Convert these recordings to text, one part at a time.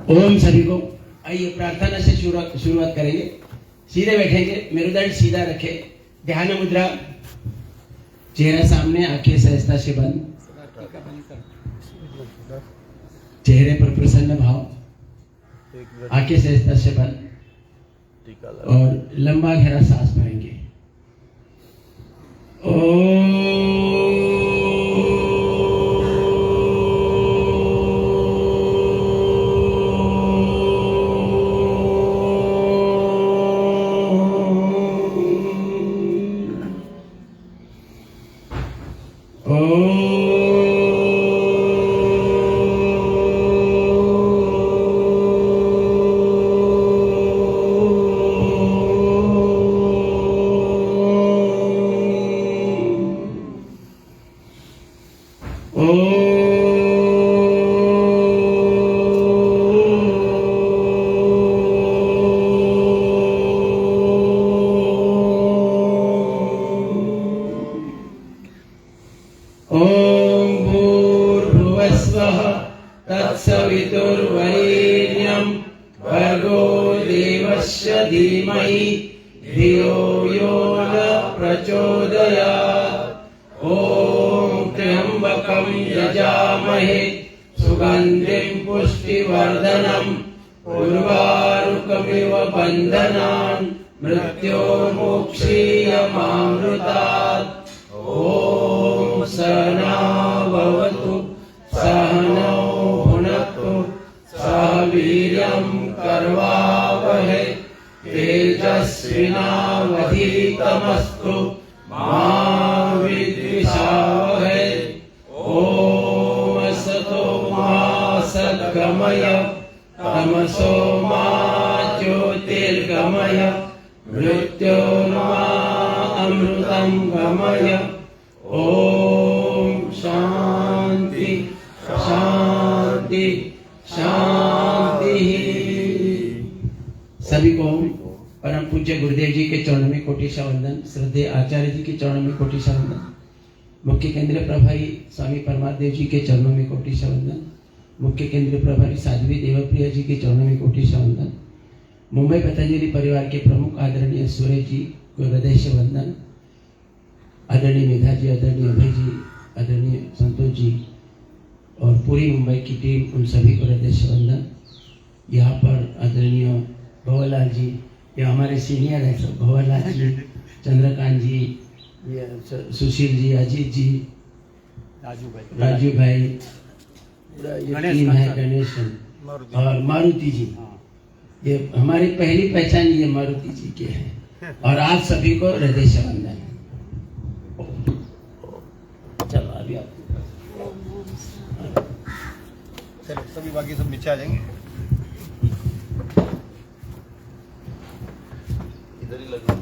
ओम सभी को। आइए प्रार्थना से शुरुआत करेंगे। सीधे बैठेंगे, मेरुदंड सीधा रखे, ध्यान मुद्रा, चेहरा सामने, आंखें सहजता से बंद, चेहरे पर प्रसन्न भाव, आंखें सहजता से बंद और लंबा गहरा सांस भरेंगे। तत्सवितुर्वरेण्यं भर्गो देवस्य धीमहि धियो यो न प्रचोदयात्। ॐ त्र्यम्बकं यजामहे सुगन्धिं पुष्टिवर्धनम् उर्वारुकमिव बन्धनान् मृत्योर्मुक्षीयमामृतात्। ॐ सहना भवतु सहनौ भुनक्तु सह वीर्यं करवावहै तेजस्विनावधीतमस्तु मा विद्विषावहै। ॐ असतो मा सद्गमय तमसो मा ज्योतिर्गमय मृत्योर्मा अमृतं गमय। ओम शांति शांति शांति। सभी को परम पूज्य गुरुदेव जी के चरणों में कोटिशा वंदन, श्रद्धेय आचार्य जी के चरणों में कोटिशा वंदन, मुख्य केंद्रीय प्रभारी स्वामी परमादेव जी के चरणों में कोटिशा वंदन, मुख्य केंद्रीय प्रभारी साध्वी देवप्रिया जी के चरणों में कोटिशा वंदन, मुंबई पतंजलि परिवार के प्रमुख आदरणीय सूर्य जी को हृदय से वंदन, आदरणीय मेधा जी, आदरणीय अभय जी, आदरणीय संतोष जी और पूरी मुंबई की टीम, उन सभी को हृदय से वंदन। यहाँ पर आदरणीय भंवरलाल जी, ये हमारे सीनियर हैं सब, भंवरलाल जी, चंद्रकांत जी, सुशील जी, अजीत जी, राजू भाई, टीम है, गणेश और मारुति जी। ये हमारी पहली पहचान ये मारुति जी की है और आप सभी को हृदय से वंदन। चलो अभी आप चलो सभी बाकी सब नीचे आ जाएंगे, इधर ही लगना।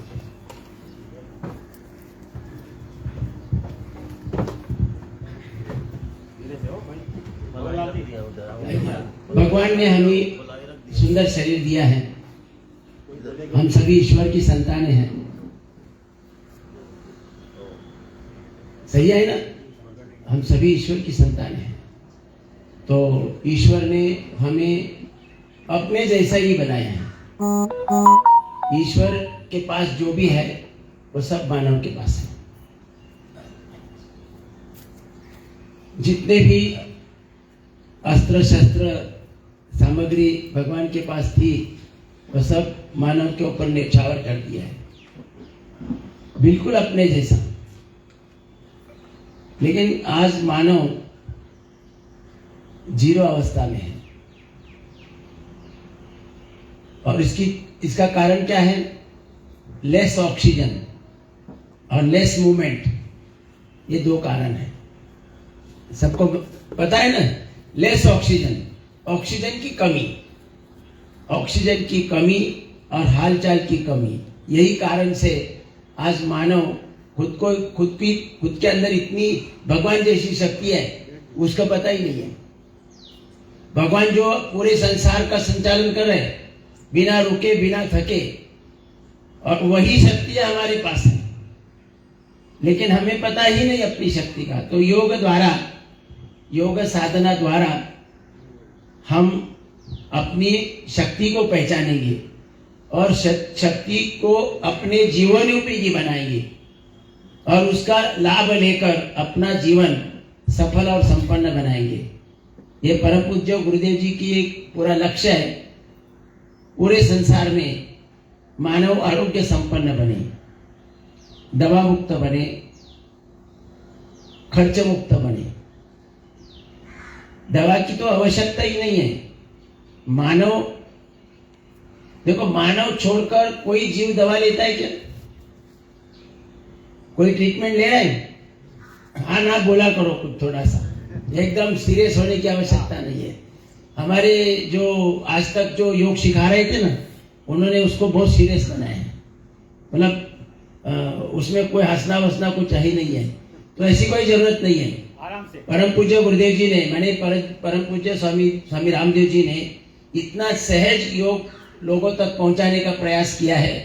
भगवान ने हमें सुंदर शरीर दिया है, हम सभी ईश्वर की संतानें हैं, सही है ना? हम सभी ईश्वर की संतानें हैं। तो ईश्वर ने हमें अपने जैसा ही बनाया है। ईश्वर के पास जो भी है वो सब मानव के पास है। जितने भी अस्त्र शस्त्र सामग्री भगवान के पास थी वो सब मानव के ऊपर न्यौछावर कर दिया है, बिल्कुल अपने जैसा। लेकिन आज मानव जीरो अवस्था में है और इसका कारण क्या है? लेस ऑक्सीजन और लेस मूवमेंट, ये दो कारण है। सबको पता है ना? लेस ऑक्सीजन, ऑक्सीजन की कमी, ऑक्सीजन की कमी और हालचाल की कमी, यही कारण से आज मानव खुद के अंदर इतनी भगवान जैसी शक्ति है उसका पता ही नहीं है। भगवान जो पूरे संसार का संचालन कर रहे हैं बिना रुके बिना थके, और वही शक्ति हमारे पास है, लेकिन हमें पता ही नहीं अपनी शक्ति का। तो योग द्वारा, योग साधना द्वारा हम अपनी शक्ति को पहचानेंगे और शक्ति को अपने जीवन उपयोगी बनाएंगे और उसका लाभ लेकर अपना जीवन सफल और संपन्न बनाएंगे। ये परम पूज्य गुरुदेव जी की एक पूरा लक्ष्य है, पूरे संसार में मानव आरोग्य संपन्न बने, दवा मुक्त बने, खर्च मुक्त बने। दवा की तो आवश्यकता ही नहीं है। मानव, देखो, मानव छोड़कर कोई जीव दवा लेता है क्या? कोई ट्रीटमेंट ले रहा है? हाँ ना बोला करो कुछ थोड़ा सा, एकदम सीरियस होने की आवश्यकता नहीं है। हमारे जो आज तक जो योग सिखा रहे थे ना, उन्होंने उसको बहुत सीरियस बनाया है। मतलब उसमें कोई हंसना वसना कुछ ही नहीं है, तो ऐसी कोई जरूरत नहीं है। आराम से परम पूज्य गुरुदेव जी ने, मैंने परम पूज्य स्वामी रामदेव जी ने इतना सहज योग लोगों तक पहुंचाने का प्रयास किया है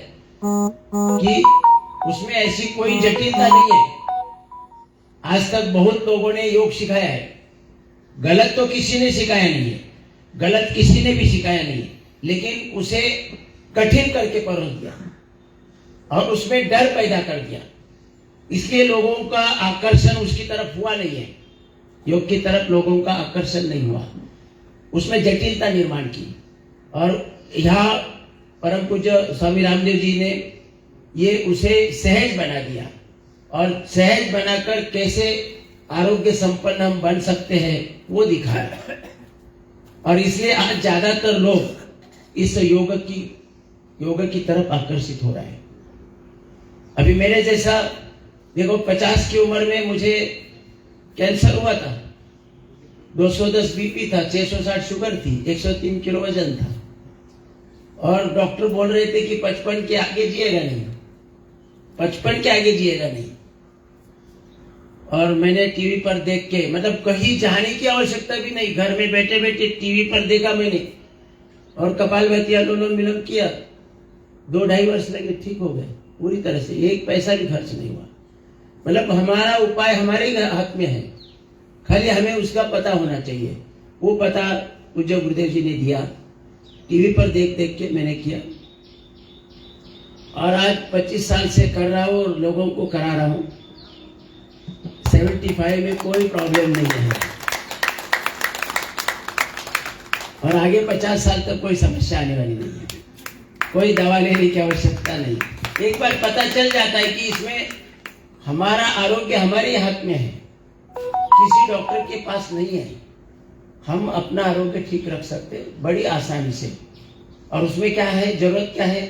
कि उसमें ऐसी कोई जटिलता नहीं है। आज तक बहुत लोगों ने योग सिखाया है, गलत तो किसी ने सिखाया नहीं है, गलत किसी ने भी सिखाया नहीं, लेकिन उसे कठिन करके परोस दिया और उसमें डर पैदा कर दिया। इसलिए लोगों का आकर्षण उसकी तरफ हुआ नहीं है, योग की तरफ लोगों का आकर्षण नहीं हुआ, उसमें जटिलता निर्माण की। और यहाँ परम पूज्य स्वामी रामदेव जी ने ये उसे सहज बना दिया और सहज बनाकर कैसे आरोग्य संपन्न हम बन सकते हैं वो दिखाया। और इसलिए आज ज्यादातर लोग इस योग की तरफ आकर्षित हो रहे हैं। अभी मेरे जैसा, देखो, 50 की उम्र में मुझे कैंसर हुआ था, 210 बीपी था, 660 शुगर थी, 103 किलो वजन था और डॉक्टर बोल रहे थे कि 55 के आगे जिएगा नहीं, 55 के आगे जिएगा नहीं। और मैंने टीवी पर देख के, मतलब कहीं जाने की आवश्यकता भी नहीं, घर में बैठे बैठे टीवी पर देखा मैंने और कपालभाति अनुलोम विलोम किया, 2-2.5 वर्ष लगे, ठीक हो गए पूरी तरह से, एक पैसा भी खर्च नहीं हुआ। मतलब हमारा उपाय हमारे हाथ में है, खाली हमें उसका पता होना चाहिए। वो पता पूज्य गुरुदेव जी ने दिया, टीवी पर देख देख के मैंने किया और आज 25 साल से कर रहा हूँ और लोगों को करा रहा हूँ। 75 में कोई प्रॉब्लम नहीं है और आगे 50 साल तक कोई समस्या आने वाली नहीं है, कोई दवा लेने की आवश्यकता नहीं। एक बार पता चल जाता है कि इसमें हमारा आरोग्य हमारे हाथ में है, किसी डॉक्टर के पास नहीं है। हम अपना आरोग्य ठीक रख सकते हैं बड़ी आसानी से। और उसमें क्या है, जरूरत क्या है,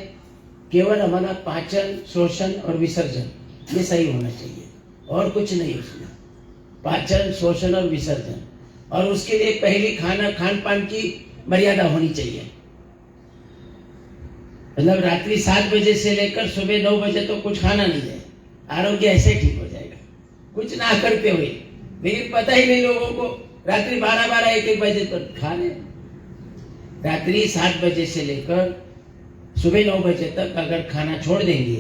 केवल हमारा पाचन, शोषण और विसर्जन, ये सही होना चाहिए और कुछ नहीं उसमें। पाचन, शोषण और विसर्जन, और उसके लिए पहली खान पान की मर्यादा होनी चाहिए। मतलब रात्रि 7 बजे से लेकर सुबह 9 बजे तो कुछ खाना नहीं है, आरोग्य ऐसे ठीक हो जाएगा, कुछ ना करते हुए। लेकिन पता ही नहीं लोगों को, रात्रि 12-12, 1-1 बजे तक खा ले। रात्रि 7 बजे से लेकर सुबह 9 बजे तक अगर खाना छोड़ देंगे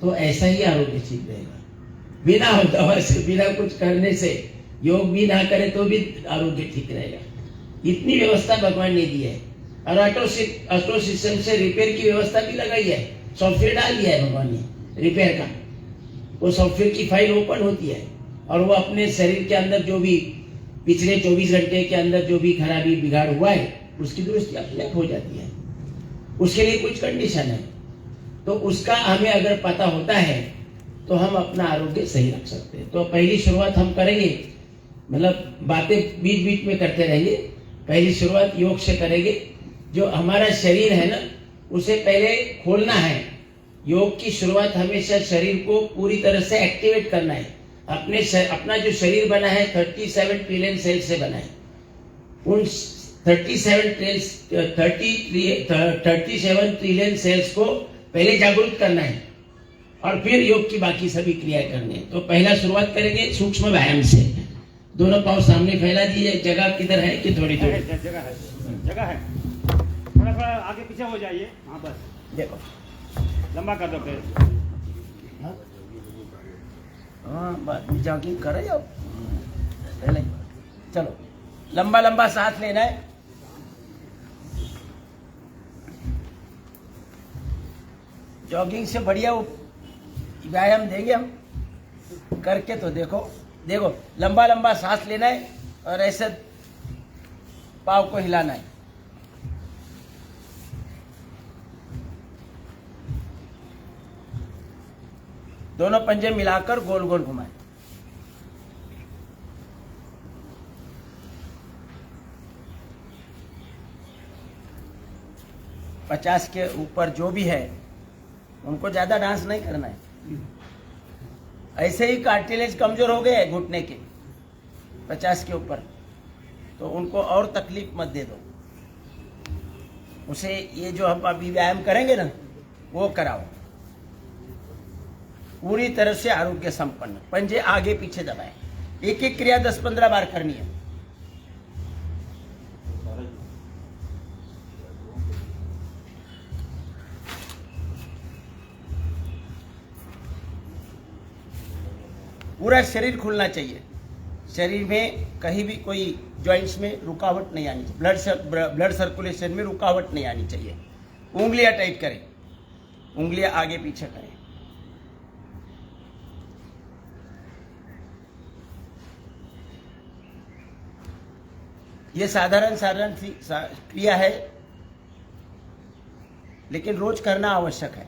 तो ऐसा ही आरोग्य ठीक रहेगा। बिना दवा से, बिना कुछ करने से, योग भी ना करे तो भी आरोग्य ठीक रहेगा। इतनी व्यवस्था भगवान ने दी है और ऑटो सिस्टम से रिपेयर की व्यवस्था भी लगाई है, सॉफ्टवेयर डाल दिया है भगवान ने रिपेयर का। वो सॉफ्टवेयर की फाइल ओपन होती है और वो अपने शरीर के अंदर जो भी पिछले 24 घंटे के अंदर जो भी खराबी बिगाड़ हुआ है उसकी दुरुस्ती अपने आप हो जाती है। उसके लिए कुछ कंडीशन है, तो उसका हमें अगर पता होता है तो हम अपना आरोग्य सही रख सकते हैं। तो पहली शुरुआत हम करेंगे, मतलब बातें बीच बीच में करते रहेंगे। पहली शुरुआत योग से करेंगे। जो हमारा शरीर है ना, उसे पहले खोलना है। योग की शुरुआत हमेशा शरीर को पूरी तरह से एक्टिवेट करना है। अपना जो शरीर बना है 37 ट्रिलियन सेल से बना है। उन 37 ट्रिलियन सेल्स को पहले जागरूक करना है और फिर योग की बाकी सभी क्रियाएं करनी है। तो पहला शुरुआत करेंगे सूक्ष्म व्यायाम से। दोनों पांव सामने फैला दिए। जगह किधर है कि थोड़ी थोड़ी जगह है, थोड़ा थोड़ा आगे पीछे हो जाइए। हाँ बस देखो, लंबा कर दो फिर। हाँ, जॉगिंग करे जाओ पहले। चलो, लंबा लंबा सांस लेना है। जॉगिंग से बढ़िया वो व्यायाम देंगे हम करके। तो देखो देखो, लंबा लंबा सांस लेना है और ऐसे पाँव को हिलाना है। दोनों पंजे मिलाकर गोल गोल घुमाएं। पचास के ऊपर जो भी है उनको ज्यादा डांस नहीं करना है। ऐसे ही कार्टिलेज कमजोर हो गए हैं घुटने के 50 के ऊपर, तो उनको और तकलीफ मत दे दो। उसे ये जो हम अभी व्यायाम करेंगे ना वो कराओ। पूरी तरह से आरोग्य संपन्न, पंजे आगे पीछे दबाएं। एक एक क्रिया 10-15 बार करनी है। पूरा शरीर खुलना चाहिए। शरीर में कहीं भी कोई जॉइंट्स में रुकावट नहीं आनी चाहिए। ब्लड सर्कुलेशन में रुकावट नहीं आनी चाहिए। उंगलियां टाइट करें, उंगलियां आगे पीछे करें। ये साधारण साधारण क्रिया है, लेकिन रोज करना आवश्यक है।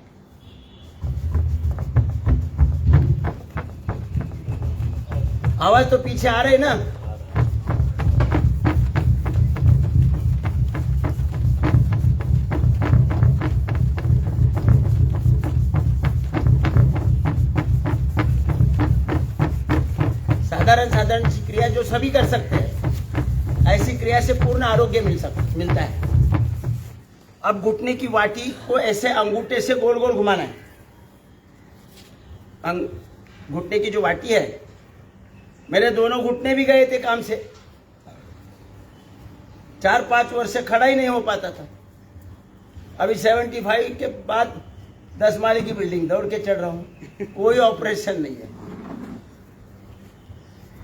आवाज तो पीछे आ रही ना। साधारण साधारण क्रिया जो सभी कर सकते हैं, ऐसी क्रिया से पूर्ण आरोग्य मिलता है। अब घुटने की वाटी को ऐसे अंगूठे से गोल गोल घुमाना है। घुटने की जो वाटी है, मेरे दोनों घुटने भी गए थे काम से। 4-5 वर्ष से खड़ा ही नहीं हो पाता था। अभी 75 के बाद 10 माले की बिल्डिंग दौड़ के चढ़ रहा हूं। कोई ऑपरेशन नहीं है।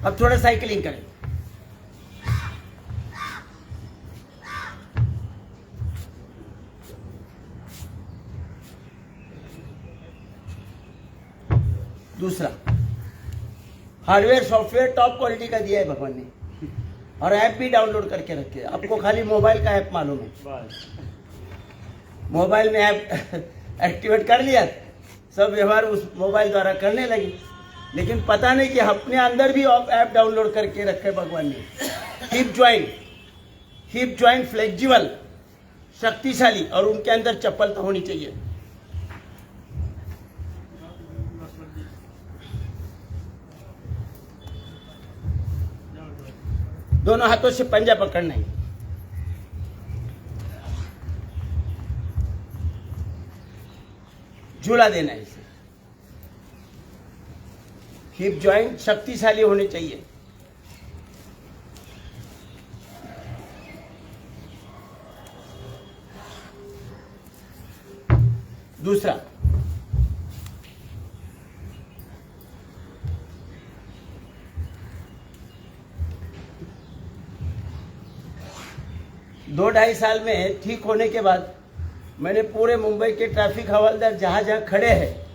अब थोड़ा साइकिलिंग करें। दूसरा, हार्डवेयर सॉफ्टवेयर टॉप क्वालिटी का दिया है भगवान ने, और ऐप भी डाउनलोड करके रखे। आपको खाली मोबाइल का ऐप मालूम है। मोबाइल में ऐप एक्टिवेट कर लिया, सब व्यवहार उस मोबाइल द्वारा करने लगे। लेकिन पता नहीं कि अपने अंदर भी ऐप डाउनलोड करके रखे भगवान ने। हिप ज्वाइंट फ्लेक्सिबल, शक्तिशाली, और उनके अंदर चप्पलता होनी चाहिए। दोनों हाथों से पंजा पकड़ना है। झूला देना है इसे। हिप जॉइंट शक्तिशाली होने चाहिए। दूसरा, दो 2.5 साल में ठीक होने के बाद मैंने पूरे मुंबई के ट्रैफिक हवलदार जहां जहां खड़े हैं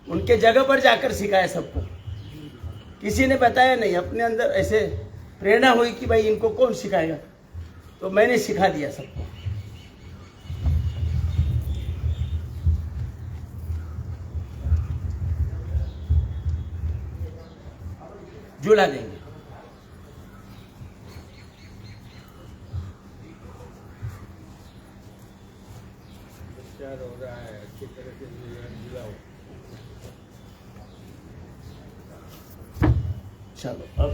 उनके जगह पर जाकर सिखाया सबको। किसी ने बताया नहीं, अपने अंदर ऐसे प्रेरणा हुई कि भाई इनको कौन सिखाएगा, तो मैंने सिखा दिया सबको। झूला देंगे। हो रहा है अच्छी तरह से झुलाओ। चलो अब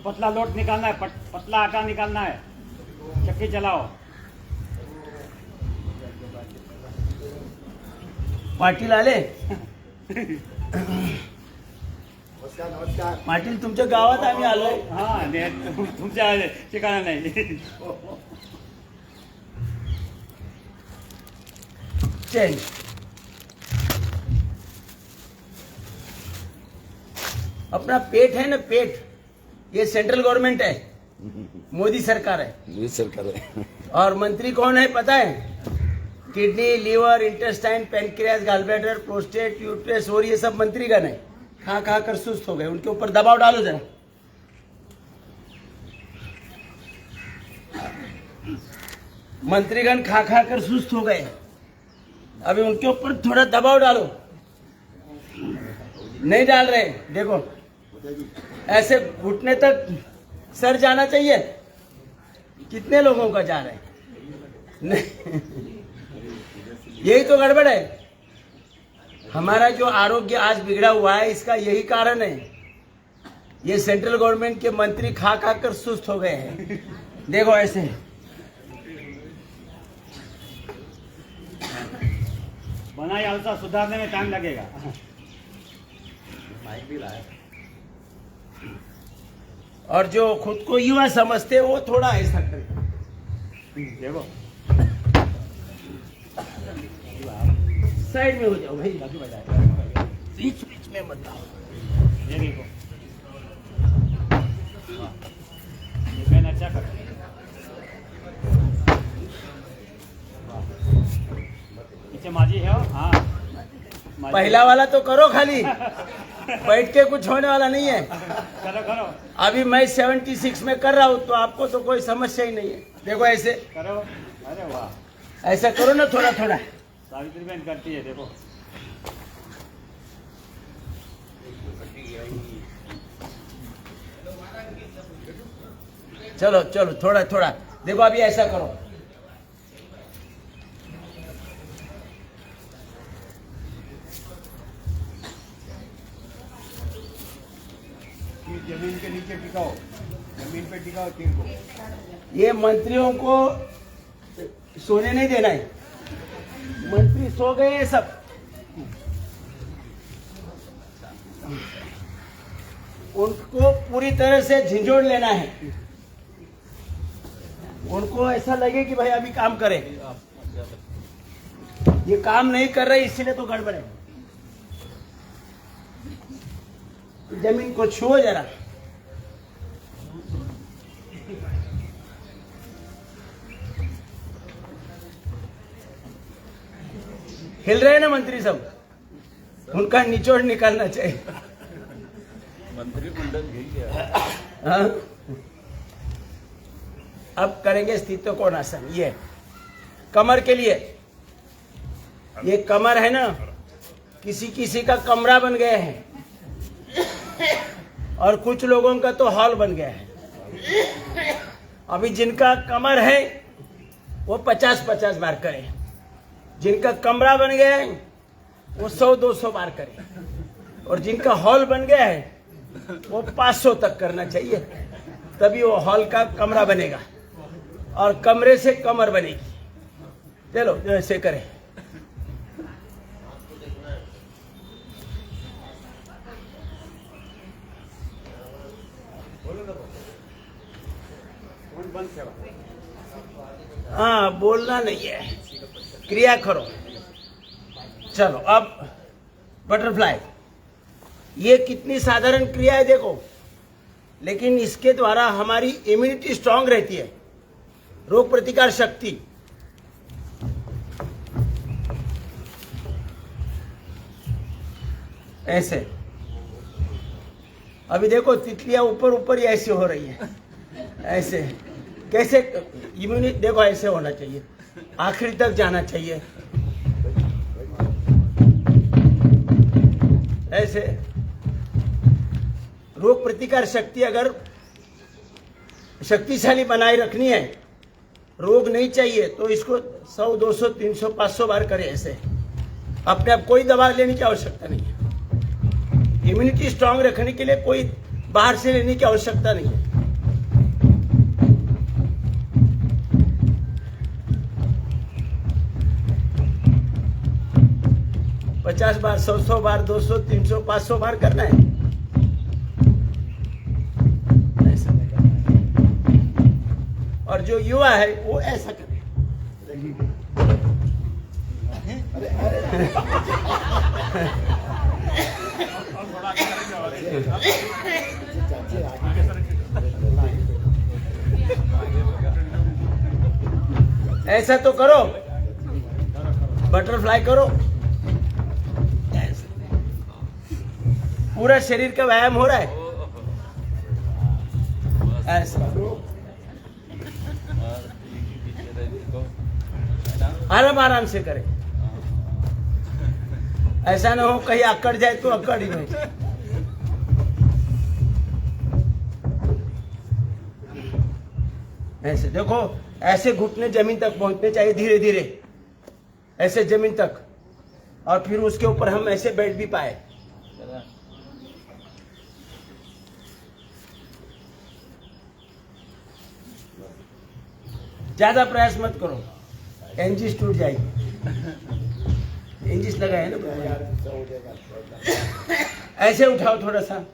पतला लोट निकालना है, पतला आटा निकालना है। चक्की चलाओ। पाटील आले। नमस्कार नमस्कार। पाटील तुमच्या गावात आम्ही आलोय। हाँ, तुमच्या ठिकाणा नाही। चेंज। अपना पेट है ना, पेट, ये सेंट्रल गवर्नमेंट है, मोदी सरकार है। मोदी सरकार है। और मंत्री कौन है पता है? Kidney, liver, intestine, pancreas, gallbladder, prostate, uterus, और ये सब मंत्रीगण है। खा खा कर सुस्त हो गए, उनके ऊपर दबाव डालो जरा। मंत्रीगण खा खा कर सुस्त हो गए, अभी उनके ऊपर थोड़ा दबाव डालो। नहीं डाल रहे, देखो ऐसे घुटने तक सर जाना चाहिए। कितने लोगों का जा रहा है? नहीं, यही तो गड़बड़ है। हमारा जो आरोग्य आज बिगड़ा हुआ है, इसका यही कारण है। ये सेंट्रल गवर्नमेंट के मंत्री खा खा कर सुस्त हो गए हैं। देखो ऐसे बनाई हालत सुधारने में टाइम लगेगा। और जो खुद को युवा समझते हैं, वो थोड़ा ऐसा करे। देखो साइड में हो जाओ भाई, बीच बीच में मत आओ। ये देखो, ये पेन अच्छा कर। पीछे माझी है। हाँ, माझी। पहला वाला तो करो खाली, बैठ के कुछ होने वाला नहीं है। करो करो अभी मैं 76 में कर रहा हूँ, तो आपको तो कोई समस्या ही नहीं है। देखो ऐसे करो। अरे वाह, ऐसा करो ना, थोड़ा थोड़ा। सावित्री बहन करती है, देखो। चलो चलो, थोड़ा थोड़ा देखो। अभी ऐसा करो, जमीन के नीचे टिकाओ, जमीन पे टिकाओ तीर को। ये मंत्रियों को सोने नहीं देना है। मंत्री सो गए हैं सब। उनको पूरी तरह से झिंझोड़ लेना है। उनको ऐसा लगे कि भाई अभी काम करें। ये काम नहीं कर रहे, इसीलिए तो गड़बड़ है। जमीन को छुओ जरा। हिल रहे हैं ना मंत्री सब, उनका निचोड़ निकालना चाहिए। मंत्रिमंडल घिर गया। हाँ? अब करेंगे स्थिति कोण आसन। ये कमर के लिए, ये कमर है ना, किसी किसी का कमरा बन गया है, और कुछ लोगों का तो हॉल बन गया है। अभी जिनका कमर है वो 50-50 बार करें, जिनका कमरा बन गया है वो 100-200 बार करें, और जिनका हॉल बन गया है वो 500 तक करना चाहिए। तभी वो हॉल का कमरा बनेगा और कमरे से कमर बनेगी। चलो जो ऐसे करें। हाँ, बोलना नहीं है, क्रिया करो। चलो अब बटरफ्लाई, ये कितनी साधारण क्रिया है देखो, लेकिन इसके द्वारा हमारी इम्यूनिटी स्ट्रांग रहती है, रोग प्रतिकार शक्ति। ऐसे अभी देखो तितलियां ऊपर ऊपर ही ऐसे हो रही है। ऐसे कैसे इम्यूनिटी, देखो ऐसे होना चाहिए, आखिरी तक जाना चाहिए। ऐसे रोग प्रतिकार शक्ति अगर शक्तिशाली बनाए रखनी है, रोग नहीं चाहिए, तो इसको 100, 200, 300, 500 बार करें। ऐसे अपने आप कोई दवा लेने की आवश्यकता नहीं है। इम्यूनिटी स्ट्रांग रखने के लिए कोई बाहर से लेने की आवश्यकता नहीं है। पचास बार, 100 बार, 200, 300, 500 बार करना है। ऐसा और जो युवा है वो ऐसा करे। ऐसा तो करो, बटरफ्लाई करो, पूरा शरीर का व्यायाम हो रहा है। ऐसा आराम आराम से करें, ऐसा ना हो कहीं अकड़ जाए तो अकड़ ही नहीं। ऐसे देखो, ऐसे घुटने जमीन तक पहुंचने चाहिए, धीरे धीरे ऐसे जमीन तक, और फिर उसके ऊपर हम ऐसे बैठ भी पाए। ज्यादा प्रयास मत करो, एंजिस टूट जाएगी। एंजिस लगा है ना, ऐसे उठाओ थोड़ा सा,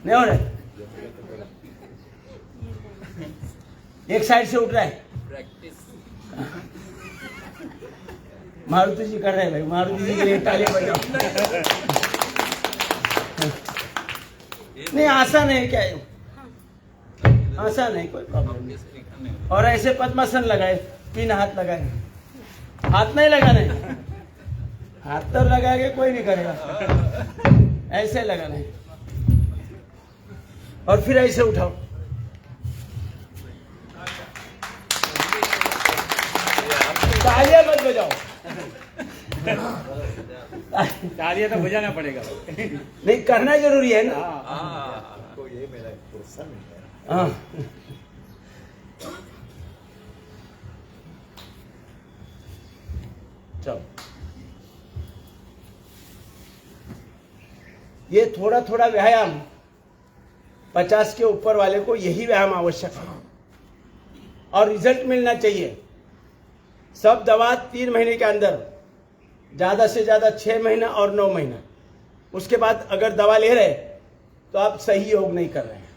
नहीं हो रहा है? एक साइड से उठ रहा है। मारुति जी कर रहे हैं भाई, मारुति जी के लिए ताली बजाओ। नहीं आसान है, क्या है आसान है, कोई प्रॉब्लम नहीं। और ऐसे पद्मासन लगाए, 3 हाथ लगाए, हाथ नहीं लगाना है, हाथ तो लगाएंगे कोई नहीं करेगा, ऐसे लगाना है। और फिर ऐसे उठाओ, तालियां मत बजाओ। तालियां तो बजाना पड़ेगा। नहीं, करना जरूरी है ना। हाँ, चलो, ये थोड़ा थोड़ा व्यायाम 50 के ऊपर वाले को यही व्यायाम आवश्यक है, और रिजल्ट मिलना चाहिए। सब दवा 3 महीने के अंदर, ज्यादा से ज्यादा 6 महीना और 9 महीना, उसके बाद अगर दवा ले रहे तो आप सही योग नहीं कर रहे हैं।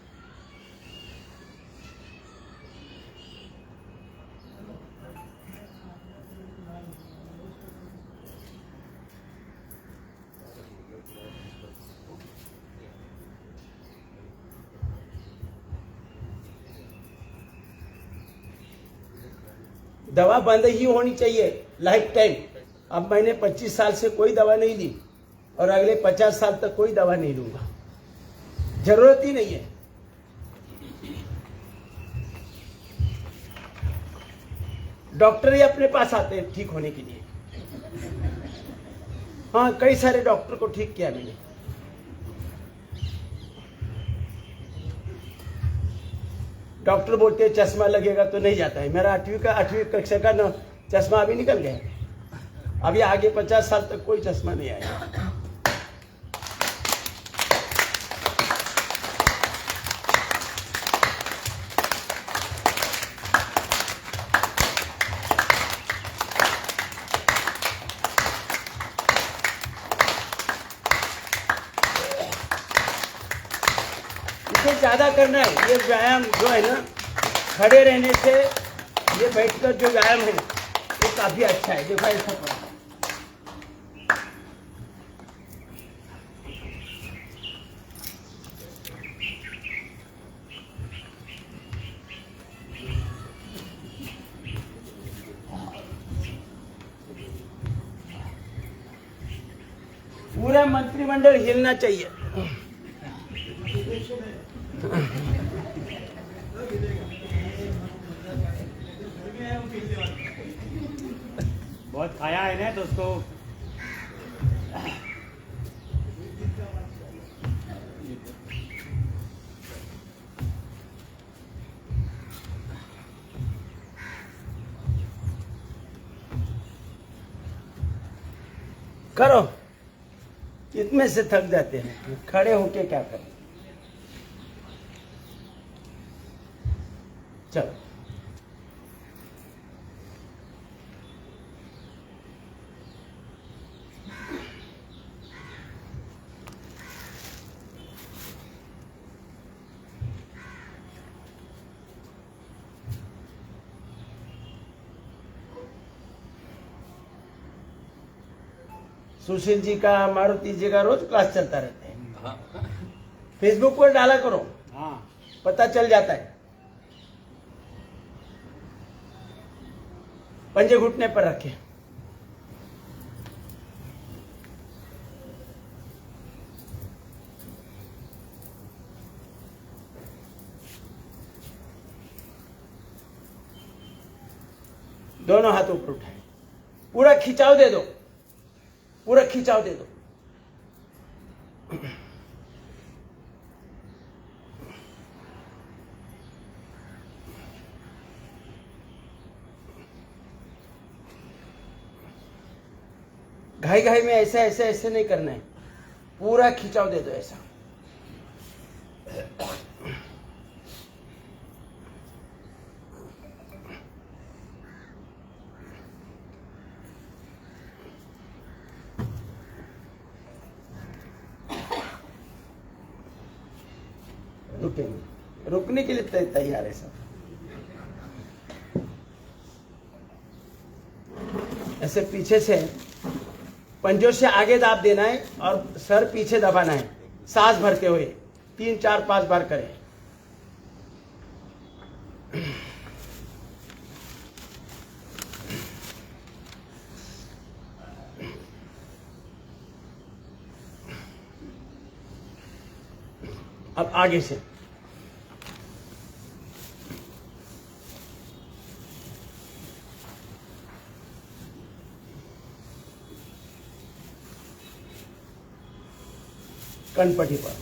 दवा बंद ही होनी चाहिए लाइफ टाइम। अब मैंने 25 साल से कोई दवा नहीं ली, और अगले 50 साल तक कोई दवा नहीं लूंगा, जरूरत ही नहीं है। डॉक्टर ही अपने पास आते हैं ठीक होने के लिए। हाँ, कई सारे डॉक्टर को ठीक किया मैंने। डॉक्टर बोलते हैं चश्मा लगेगा तो नहीं जाता है। मेरा 8वीं कक्षा का न चश्मा अभी निकल गया, अभी आगे 50 साल तक कोई चश्मा नहीं आएगा। इसे ज्यादा करना है। ये व्यायाम जो है ना, खड़े रहने से ये बैठकर जो व्यायाम है ये काफी अच्छा है। देखो ऐसा करो, पूरा मंत्रिमंडल हिलना चाहिए। बहुत खाया है ना, तो उसको करो, इतने से थक जाते हैं, खड़े होके क्या करें। चलो, सुशील जी का, मारुति जी का रोज क्लास चलता रहता है। फेसबुक पर डाला करो, हाँ पता चल जाता है। पंजे घुटने पर रखे। दोनों हाथ ऊपर उठाए, पूरा खिंचाव दे दो, पूरा खिंचाव दे दो। घाई घाई में ऐसे ऐसे ऐसे नहीं करना है, पूरा खिंचाव दे दो ऐसा। रुकेंगे, रुकने के लिए तैयार है सब। ऐसे पीछे से पंजों से आगे दाब देना है और सर पीछे दबाना है, सांस भरते हुए 3, 4, 5 बार करें। अब आगे से कनपट्टी पर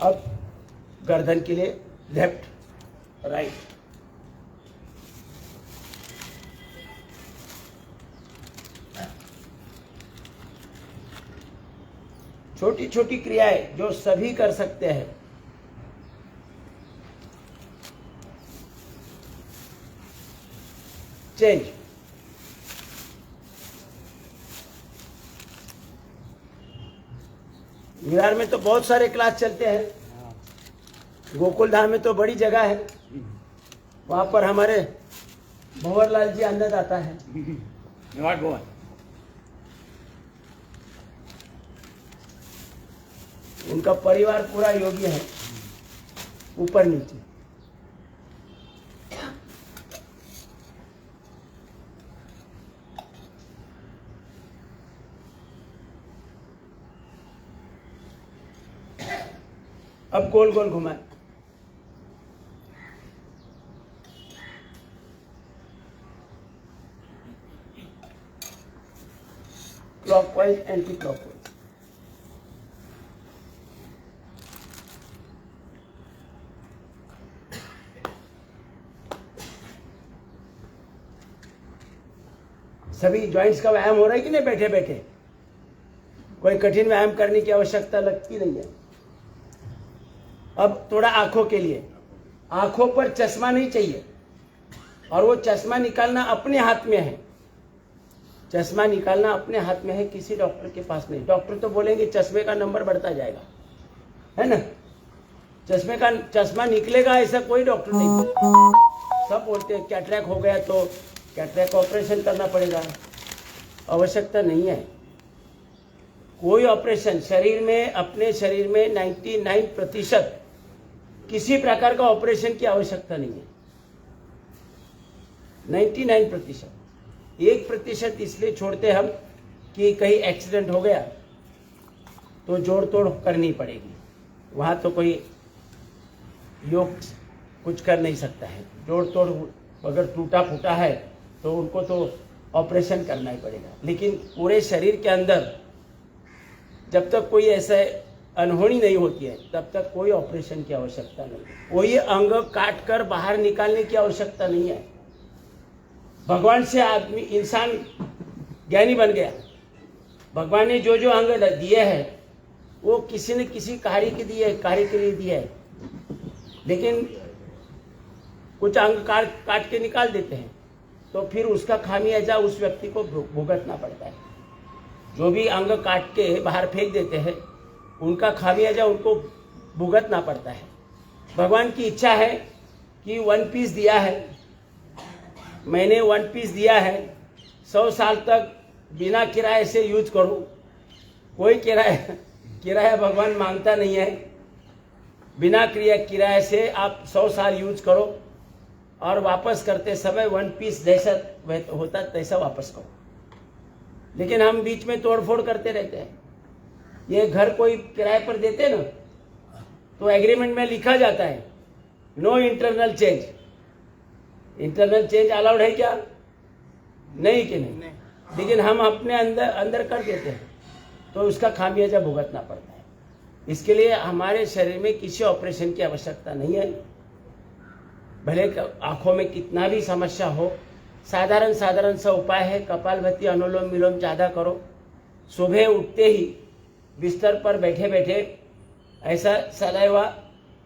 अब गर्दन के लिए लेफ्ट राइट। छोटी छोटी क्रियाएं जो सभी कर सकते हैं। चेंज। विहार में तो बहुत सारे क्लास चलते हैं। गोकुल धाम में तो बड़ी जगह है, वहां पर हमारे भंवरलाल जी अंदर आता है। मेवाड़ भवन। उनका परिवार पूरा योगी है, ऊपर नीचे। अब गोल गोल घुमाए। Clockwise, anti clockwise. सभी जॉइंट्स का व्यायाम हो रहा है कि नहीं? बैठे बैठे कोई कठिन व्यायाम करने की आवश्यकता लगती नहीं है। अब थोड़ा आंखों के लिए, आंखों पर चश्मा नहीं चाहिए और वो चश्मा निकालना अपने हाथ में है। चश्मा निकालना अपने हाथ में है, किसी डॉक्टर के पास नहीं। डॉक्टर तो बोलेंगे चश्मे का नंबर बढ़ता जाएगा, है ना? चश्मा निकलेगा ऐसा कोई डॉक्टर नहीं बोलता। सब बोलते हैं कैटरैक्ट हो गया तो कैटरैक्ट ऑपरेशन करना पड़ेगा। आवश्यकता नहीं है कोई ऑपरेशन। शरीर में, अपने शरीर में 99% किसी प्रकार का ऑपरेशन की आवश्यकता नहीं है। 99%। 1% इसलिए छोड़ते हम कि कहीं एक्सीडेंट हो गया तो जोड़ तोड़ करनी पड़ेगी। वहां तो कोई योग कुछ कर नहीं सकता है। जोड़ तोड़ अगर टूटा फूटा है तो उनको तो ऑपरेशन करना ही पड़ेगा। लेकिन पूरे शरीर के अंदर जब तक कोई ऐसे अनहोनी नहीं होती है तब तक कोई ऑपरेशन की आवश्यकता नहीं है। कोई अंग काट कर बाहर निकालने की आवश्यकता नहीं है। भगवान से आदमी, इंसान ज्ञानी बन गया। भगवान ने जो जो अंग दिए हैं वो किसी न किसी कार्य के लिए दिए है। लेकिन कुछ अंग काट के निकाल देते हैं, तो फिर उसका खामियाजा उस व्यक्ति को भुगतना पड़ता है। जो भी अंग काट के बाहर फेंक देते हैं उनका खामियाजा उनको भुगतना पड़ता है। भगवान की इच्छा है कि 1 पीस दिया है, मैंने 1 पीस दिया है, 100 साल तक बिना किराए से यूज करो। कोई किराया भगवान मांगता नहीं है। बिना किराए से आप 100 साल यूज करो और वापस करते समय 1 पीस जैसा होता तैसा वापस करो। लेकिन हम बीच में तोड़फोड़ करते रहते हैं। ये घर कोई किराए पर देते ना तो एग्रीमेंट में लिखा जाता है no internal change. Internal change allowed है क्या? नहीं कि नहीं? लेकिन हम अपने अंदर कर देते हैं तो उसका खामियाजा भुगतना पड़ता है। इसके लिए हमारे शरीर में किसी ऑपरेशन की आवश्यकता नहीं है। भले आंखों में कितना भी समस्या हो, साधारण सा उपाय है, कपालभाति अनुलोम विलोम ज़्यादा करो। सुबह उठते ही बिस्तर पर बैठे बैठे ऐसा सलाइवा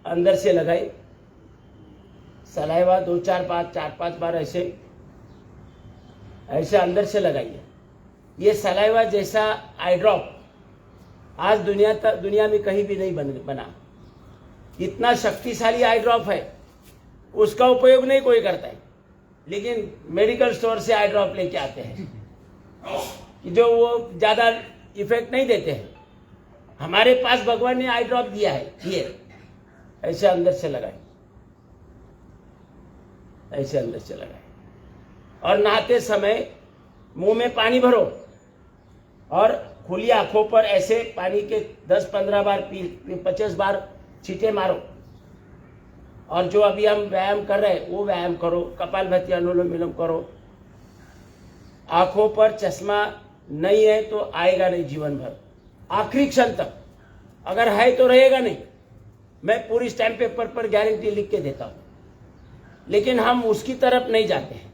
अंदर से लगाए। सलाइवा 4-5 बार ऐसे अंदर से लगाइए। ये सलाइवा जैसा आई ड्रॉप आज दुनिया में कहीं भी नहीं बना। इतना शक्तिशाली आई ड्रॉप है, उसका उपयोग नहीं कोई करता है। लेकिन मेडिकल स्टोर से आई ड्रॉप लेके आते हैं कि जो वो ज़्यादा इफेक्ट नहीं देते हैं। हमारे पास भगवान ने आई ड्रॉप दिया है, ये ऐसे अंदर से लगाए, ऐसे अंदर से लगाए। और नहाते समय मुंह में पानी भरो और खुली आंखों पर ऐसे पानी के 10-15 बार 50 बार छींटे मारो। और जो अभी हम व्यायाम कर रहे हैं वो व्यायाम करो, कपालभाति अनुलोम विलोम करो। आंखों पर चश्मा नहीं है तो आएगा नहीं जीवन भर, आखिरी क्षण तक। अगर है तो रहेगा नहीं, मैं पूरी स्टैम्प पेपर पर गारंटी लिख के देता हूँ। लेकिन हम उसकी तरफ नहीं जाते हैं।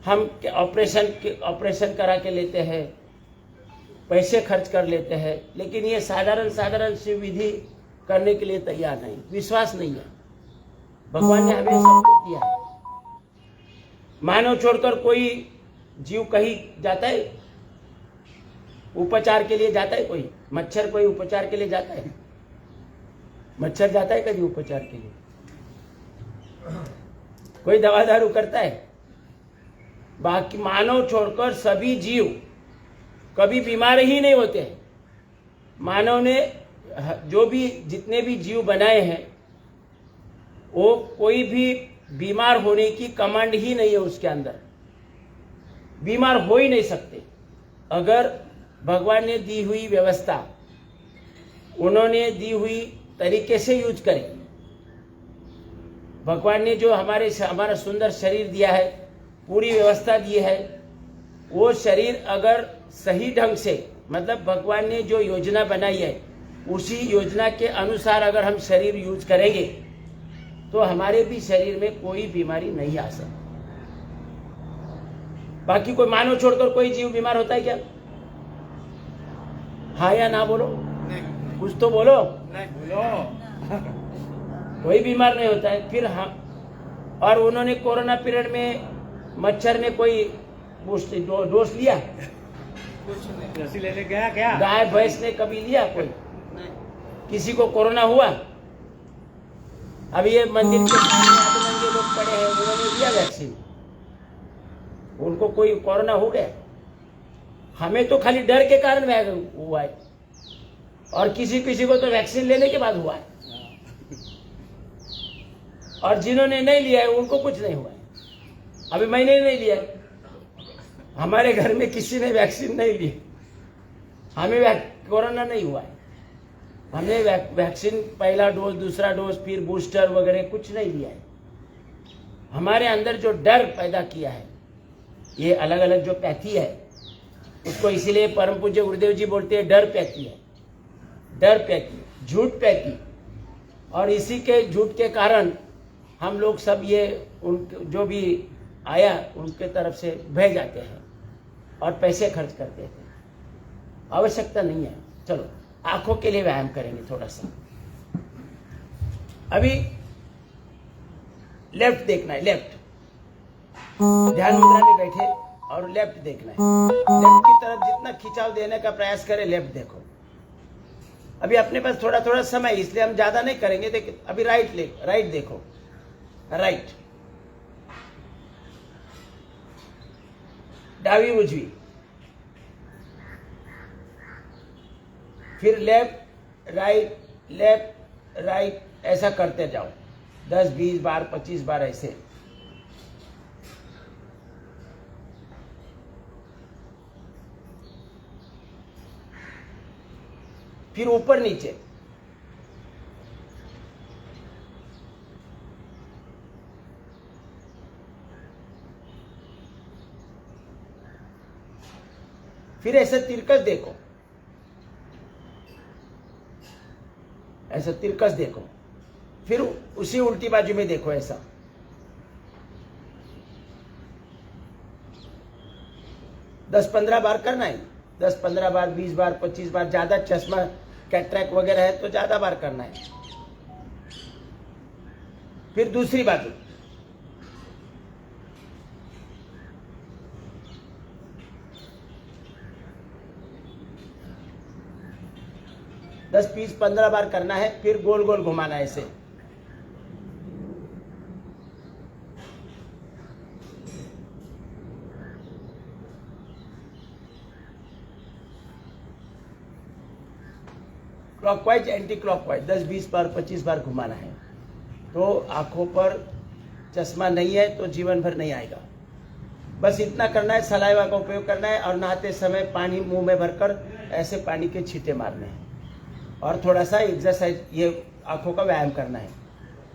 हम ऑपरेशन करा के लेते हैं, पैसे खर्च कर लेते हैं, लेकिन ये साधारण सी विधि करने के लिए तैयार नहीं, विश्वास नहीं है। भगवान ने हमें सब कुछ दिया है। मानव छोड़कर कोई जीव कहीं जाता है? उपचार के लिए जाता है कोई? मच्छर कोई उपचार के लिए जाता है? मच्छर जाता है कभी उपचार के लिए? कोई दवा दारू करता है? बाकी मानव छोड़कर सभी जीव कभी बीमार ही नहीं होते हैं। मानव ने जो भी जितने भी जीव बनाए हैं वो कोई भी बीमार होने की कमांड ही नहीं है उसके अंदर। बीमार हो ही नहीं सकते। अगर भगवान ने दी हुई व्यवस्था उन्होंने दी हुई तरीके से यूज करें। भगवान ने जो हमारा सुंदर शरीर दिया है, पूरी व्यवस्था दी है, वो शरीर अगर सही ढंग से, मतलब भगवान ने जो योजना बनाई है उसी योजना के अनुसार अगर हम शरीर यूज करेंगे तो हमारे भी शरीर में कोई बीमारी नहीं आ सकती। बाकी कोई मानव छोड़कर कोई जीव बीमार होता है क्या? हाँ या ना बोलो? नहीं। कुछ तो बोलो। नहीं बोलो। कोई बीमार नहीं होता है। फिर हाँ, और उन्होंने कोरोना पीरियड में मच्छर ने कोई डोज लिया? कुछ नहीं। रस्सी लेने गया क्या? गाय भैंस ने कभी लिया कोई? नहीं। किसी को कोरोना हुआ? अभी ये मंदिर के सामने लोग पड़े हैं, उन्होंने लिया वैक्सीन, उनको कोई कोरोना हो गया? हमें तो खाली डर के कारण हुआ है, और किसी को तो वैक्सीन लेने के बाद हुआ है, और जिन्होंने नहीं लिया है उनको कुछ नहीं हुआ है। अभी मैंने नहीं लिया है, हमारे घर में किसी ने वैक्सीन नहीं ली, हमें कोरोना नहीं हुआ है। हमने वैक्सीन पहला डोज, दूसरा डोज, फिर बूस्टर वगैरह कुछ नहीं लिया है। हमारे अंदर जो डर पैदा किया है, ये अलग अलग जो पैथी है उसको इसीलिए परम पूज्य गुरुदेव जी बोलते हैं डर पैथी है। डर पैथी, झूठ पैथी, और इसी के झूठ के कारण हम लोग सब ये जो भी आया उनके तरफ से बह जाते हैं और पैसे खर्च करते हैं। आवश्यकता नहीं है। चलो आंखों के लिए व्यायाम करेंगे थोड़ा सा। अभी लेफ्ट देखना है, लेफ्ट ध्यान मुद्रा में बैठे और लेफ्ट देखना है। लेफ्ट की तरफ जितना खिंचाव देने का प्रयास करें, लेफ्ट देखो। अभी अपने पास थोड़ा थोड़ा समय, इसलिए हम ज्यादा नहीं करेंगे। देखिए अभी राइट देखो, राइट, डावी उजवी, फिर लेफ्ट राइट, ऐसा करते जाओ 10 20 बार 25 बार ऐसे। फिर ऊपर नीचे, फिर ऐसे तिरकस देखो, ऐसा तिरकस देखो, फिर उसी उल्टी बाजू में देखो ऐसा। दस 15 बार करना है, 10 15 बार 20 बार 25 बार। ज्यादा चश्मा कैटरैक्ट वगैरह है तो ज्यादा बार करना है। फिर दूसरी बाजू, दस 20 15 बार करना है। फिर गोल गोल घुमाना है ऐसे। क्लॉकवाइज एंटी क्लॉकवाइज 10 20 बार 25 बार घुमाना है। तो आंखों पर चश्मा नहीं है तो जीवन भर नहीं आएगा। बस इतना करना है, सलाइवा का उपयोग करना है और नहाते समय पानी मुंह में भरकर ऐसे पानी के छींटे मारने हैं और थोड़ा सा एक्सरसाइज, ये आंखों का व्यायाम करना है।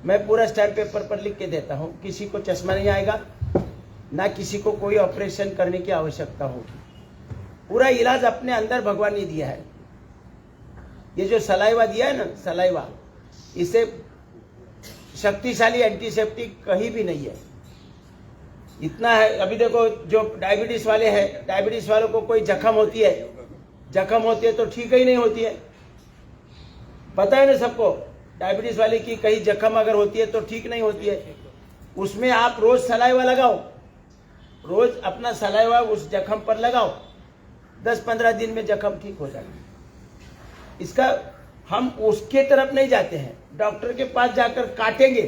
मैं पूरा स्टैम्प पेपर पर लिख के देता हूँ। किसी को चश्मा नहीं आएगा, ना किसी को कोई ऑपरेशन करने की आवश्यकता होगी। पूरा इलाज अपने अंदर भगवान ने दिया है। ये जो सलाइवा दिया है ना, सलाइवा, इसे शक्तिशाली एंटीसेप्टिक कहीं भी नहीं है। इतना है। अभी देखो जो डायबिटीज वाले हैं, डायबिटीज वालों को कोई जख्म होती है तो ठीक ही नहीं होती है। पता है ना सबको, डायबिटीज वाले की कहीं जख्म अगर होती है तो ठीक नहीं होती है। उसमें आप रोज सलाइवा लगाओ, रोज अपना सलाइवा उस जख्म पर लगाओ, 10-15 दिन में जख्म ठीक हो जाएगा। इसका हम उसके तरफ नहीं जाते हैं, डॉक्टर के पास जाकर काटेंगे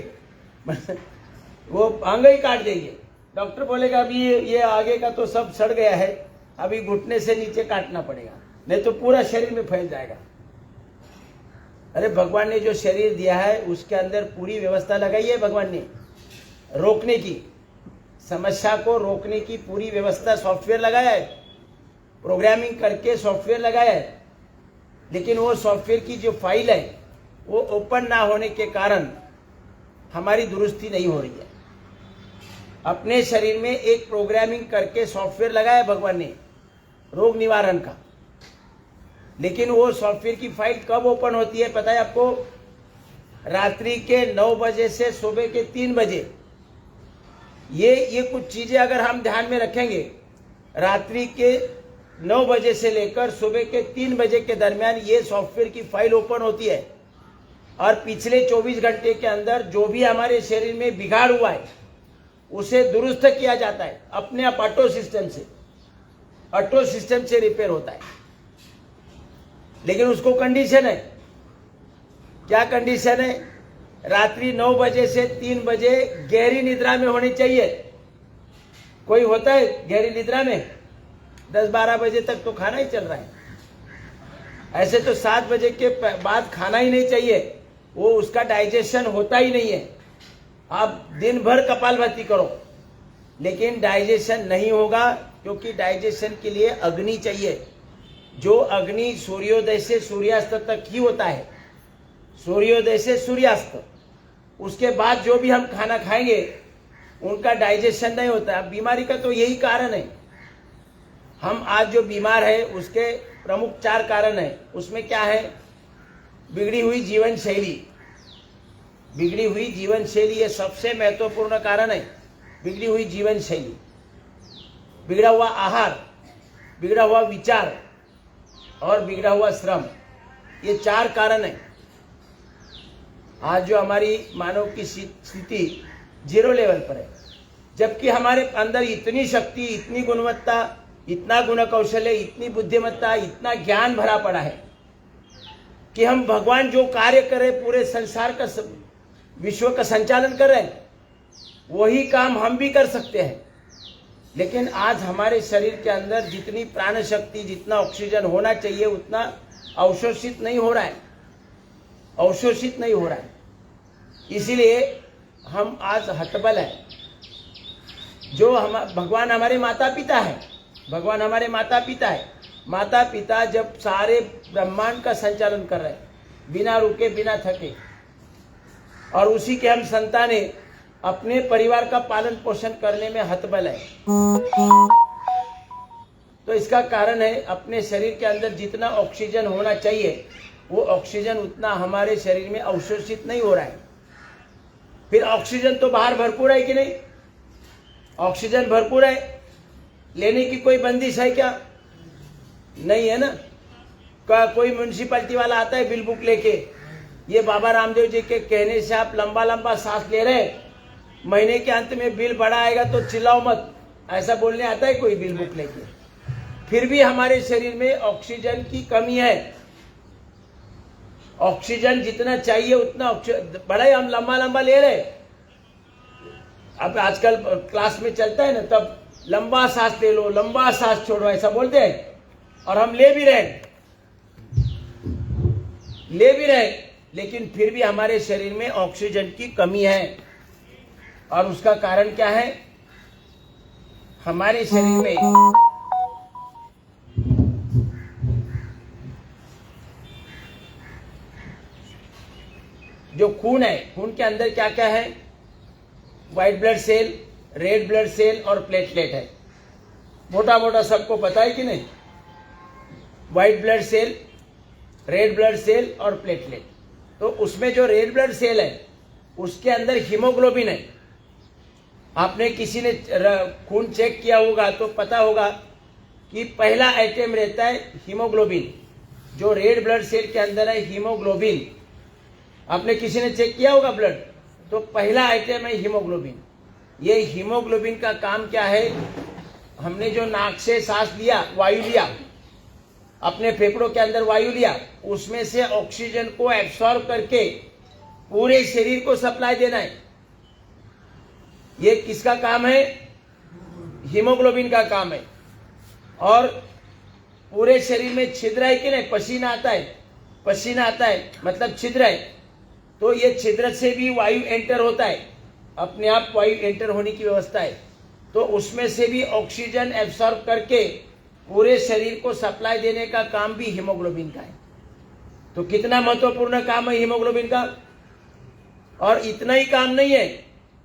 वो अंग ही काट देंगे। डॉक्टर बोलेगा अभी ये आगे का तो सब सड़ गया है, अभी घुटने से नीचे काटना पड़ेगा, नहीं तो पूरा शरीर में फैल जाएगा। अरे भगवान ने जो शरीर दिया है उसके अंदर पूरी व्यवस्था लगाई है भगवान ने, रोकने की, समस्या को रोकने की पूरी व्यवस्था सॉफ्टवेयर लगाया है, प्रोग्रामिंग करके सॉफ्टवेयर लगाया है। लेकिन वो सॉफ्टवेयर की जो फाइल है वो ओपन ना होने के कारण हमारी दुरुस्ती नहीं हो रही है। अपने शरीर में एक प्रोग्रामिंग करके सॉफ्टवेयर लगाया भगवान ने रोग निवारण का, लेकिन वो सॉफ्टवेयर की फाइल कब ओपन होती है पता है आपको? रात्रि के 9 बजे से सुबह के 3 बजे। ये कुछ चीजें अगर हम ध्यान में रखेंगे, रात्रि के 9 बजे से लेकर सुबह के 3 बजे के दरमियान ये सॉफ्टवेयर की फाइल ओपन होती है और पिछले 24 घंटे के अंदर जो भी हमारे शरीर में बिगाड़ हुआ है उसे दुरुस्त किया जाता है अपने आप, ऑटो सिस्टम से रिपेयर होता है। लेकिन उसको कंडीशन है, क्या कंडीशन है? रात्रि 9 बजे से 3 बजे गहरी निद्रा में होनी चाहिए। कोई होता है गहरी निद्रा में? 10-12 बजे तक तो खाना ही चल रहा है। ऐसे तो 7 बजे के बाद खाना ही नहीं चाहिए, वो उसका डाइजेशन होता ही नहीं है। आप दिन भर कपालभाति करो लेकिन डाइजेशन नहीं होगा, क्योंकि डाइजेशन के लिए अग्नि चाहिए। जो अग्नि सूर्योदय से सूर्यास्त तक ही होता है, सूर्योदय से सूर्यास्त, उसके बाद जो भी हम खाना खाएंगे उनका डाइजेशन नहीं होता। बीमारी का तो यही कारण है। हम आज जो बीमार है उसके प्रमुख 4 कारण है। उसमें क्या है? बिगड़ी हुई जीवन शैली। बिगड़ी हुई जीवन शैली ये सबसे महत्वपूर्ण कारण है। बिगड़ी हुई जीवन शैली, बिगड़ा हुआ आहार, बिगड़ा हुआ विचार और बिगड़ा हुआ श्रम, ये 4 कारण है। आज जो हमारी मानव की स्थिति 0 लेवल पर है, जबकि हमारे अंदर इतनी शक्ति, इतनी गुणवत्ता, इतना गुण कौशल्य, इतनी बुद्धिमत्ता, इतना ज्ञान भरा पड़ा है कि हम भगवान जो कार्य कर रहे, पूरे संसार का विश्व का संचालन कर रहे हैं, वही काम हम भी कर सकते हैं। लेकिन आज हमारे शरीर के अंदर जितनी प्राण शक्ति, जितना ऑक्सीजन होना चाहिए, उतना अवशोषित नहीं हो रहा है, अवशोषित नहीं हो रहा है। इसीलिए हम आज हतबल है। जो भगवान हमारे माता पिता है, भगवान हमारे माता पिता है। माता पिता जब सारे ब्रह्मांड का संचालन कर रहे हैं, बिना रुके, बिना थके, और उसी के हम संतानें अपने परिवार का पालन पोषण करने में हतबल है। तो इसका कारण है, अपने शरीर के अंदर जितना ऑक्सीजन होना चाहिए, वो ऑक्सीजन उतना हमारे शरीर में अवशोषित नहीं हो रहा है। फिर ऑक्सीजन तो बाहर भरपूर है कि नहीं? ऑक्सीजन भरपूर है, लेने की कोई बंदिश है क्या? नहीं है ना। कोई म्यूनिसिपैलिटी वाला आता है बिल बुक लेके, ये बाबा रामदेव जी के कहने से आप लंबा लंबा सांस ले रहे, महीने के अंत में बिल बड़ा आएगा तो चिल्लाओ मत, ऐसा बोलने आता है कोई बिल बुक लेके? फिर भी हमारे शरीर में ऑक्सीजन की कमी है। ऑक्सीजन जितना चाहिए उतना बड़ा ही हम लंबा लंबा ले रहे। अब आजकल क्लास में चलता है ना, तब लंबा सांस ले लो, लंबा सांस छोड़ो, ऐसा बोलते हैं, और हम ले भी रहे, लेकिन फिर भी हमारे शरीर में ऑक्सीजन की कमी है। और उसका कारण क्या है? हमारे शरीर में जो खून है, खून के अंदर क्या क्या है? White blood cell, red blood cell और प्लेटलेट है। मोटा मोटा सबको पता है कि नहीं? White blood cell, red blood cell और प्लेटलेट। तो उसमें जो रेड ब्लड सेल है, उसके अंदर हीमोग्लोबिन है। आपने किसी ने खून चेक किया होगा तो पता होगा कि पहला आइटम रहता है हीमोग्लोबिन। जो रेड ब्लड सेल के अंदर है हीमोग्लोबिन, आपने किसी ने चेक किया होगा ब्लड, तो पहला आइटम है हीमोग्लोबिन। ये हीमोग्लोबिन का काम क्या है? हमने जो नाक से सांस लिया, वायु लिया, अपने फेफड़ों के अंदर वायु लिया, उसमें से ऑक्सीजन को एब्सॉर्ब करके पूरे शरीर को सप्लाई देना है। ये किसका काम है? हीमोग्लोबिन का काम है। और पूरे शरीर में छिद्र है कि नहीं? पसीना आता है, पसीना आता है मतलब छिद्र है। तो ये छिद्र से भी वायु एंटर होता है, अपने आप वायु एंटर होने की व्यवस्था है। तो उसमें से भी ऑक्सीजन एब्सॉर्ब करके पूरे शरीर को सप्लाई देने का काम भी हीमोग्लोबिन का है। तो कितना महत्वपूर्ण काम है हीमोग्लोबिन का। और इतना ही काम नहीं है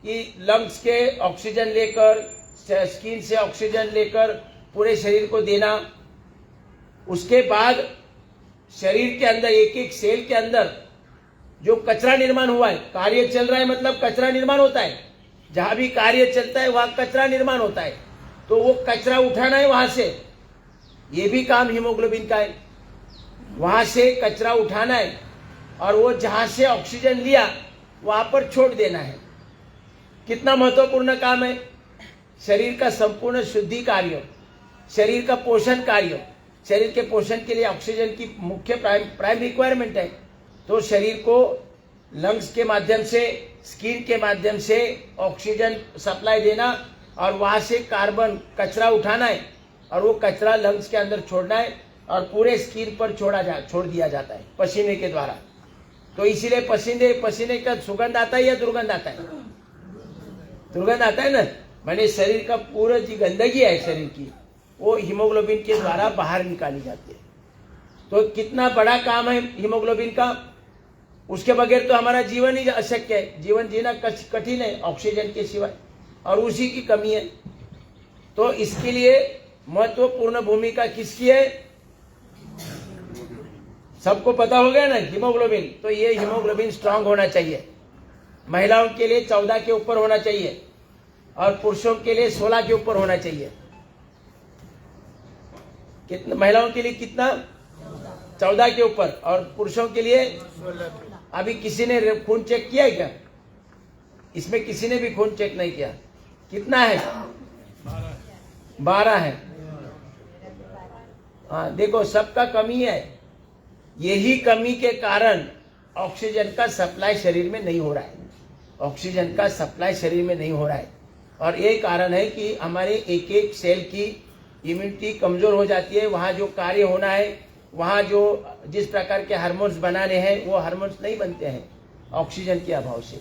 कि लंग्स के ऑक्सीजन लेकर, स्किन से ऑक्सीजन लेकर पूरे शरीर को देना। उसके बाद शरीर के अंदर एक एक सेल के अंदर जो कचरा निर्माण हुआ है, कार्य चल रहा है मतलब कचरा निर्माण होता है। जहां भी कार्य चलता है वहां कचरा निर्माण होता है, तो वो कचरा उठाना है वहां से, ये भी काम हीमोग्लोबिन का है। वहां से कचरा उठाना है और वो जहां से ऑक्सीजन लिया वहां पर छोड़ देना है। कितना महत्वपूर्ण काम है। शरीर का संपूर्ण शुद्धि कार्य, शरीर का पोषण कार्य, शरीर के पोषण के लिए ऑक्सीजन की मुख्य प्राइम रिक्वायरमेंट है। तो शरीर को लंग्स के माध्यम से, स्किन के माध्यम से ऑक्सीजन सप्लाई देना और वहां से कार्बन कचरा उठाना है और वो कचरा लंग्स के अंदर छोड़ना है और पूरे स्किन पर छोड़ दिया जाता है पसीने के द्वारा। तो इसीलिए पसीने का सुगंध आता है या दुर्गंध आता है? दुर्गंध आता है ना। मैंने शरीर का पूरा जो गंदगी है शरीर की, वो हीमोग्लोबिन के द्वारा बाहर निकाली जाती है। तो कितना बड़ा काम है हीमोग्लोबिन का। उसके बगैर तो हमारा जीवन ही अशक्य है, जीवन जीना कठिन है ऑक्सीजन के सिवाय, और उसी की कमी है। तो इसके लिए महत्वपूर्ण भूमिका किसकी है? सबको पता हो गया ना, हीमोग्लोबिन। तो ये हीमोग्लोबिन स्ट्रांग होना चाहिए। महिलाओं के लिए 14 के ऊपर होना चाहिए और पुरुषों के लिए 16 के ऊपर होना चाहिए। कितना? महिलाओं के लिए कितना? 14 के ऊपर, और पुरुषों के लिए? अभी किसी ने खून चेक किया है क्या? इसमें किसी ने भी खून चेक नहीं किया। कितना है? 12 है। हाँ देखो, सबका कमी है। यही कमी के कारण ऑक्सीजन का सप्लाई शरीर में नहीं हो रहा है। ऑक्सीजन का सप्लाई शरीर में नहीं हो रहा है, और ये कारण है कि हमारे एक एक सेल की इम्यूनिटी कमजोर हो जाती है। वहाँ जो कार्य होना है, वहाँ जो जिस प्रकार के हार्मोन्स बनाने हैं, वो हार्मोन्स नहीं बनते हैं ऑक्सीजन के अभाव से।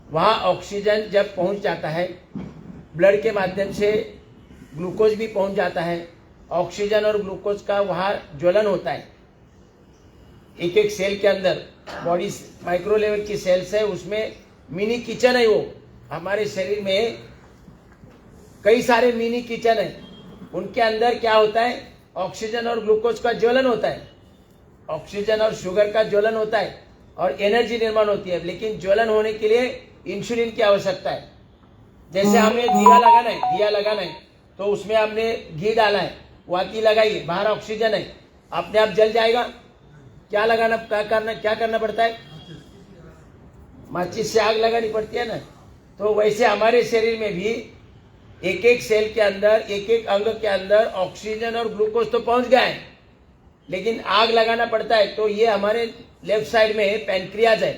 वहाँ ऑक्सीजन जब पहुँच जाता है, ब्लड के माध्यम से ग्लूकोज भी पहुँच जाता है। ऑक्सीजन और ग्लूकोज का वहाँ ज्वलन होता है। एक एक सेल के अंदर, बॉडी माइक्रो लेवल की सेल्स है, उसमें मिनी किचन है। वो हमारे शरीर में कई सारे मिनी किचन है। उनके अंदर क्या होता है? ऑक्सीजन और ग्लूकोज का ज्वलन होता है, ऑक्सीजन और शुगर का ज्वलन होता है, और एनर्जी निर्माण होती है। लेकिन ज्वलन होने के लिए इंसुलिन की आवश्यकता है। जैसे हमें दिया लगाना है तो उसमें हमने घी डाला है, वाती लगाई है, बाहर ऑक्सीजन है, अपने आप जल जाएगा। क्या करना पड़ता है? माचिस से आग लगानी पड़ती है ना। तो वैसे हमारे शरीर में भी एक एक सेल के अंदर, एक एक अंग के अंदर ऑक्सीजन और ग्लूकोज तो पहुंच गए हैं, लेकिन आग लगाना पड़ता है। तो ये हमारे लेफ्ट साइड में पैनक्रियाज है,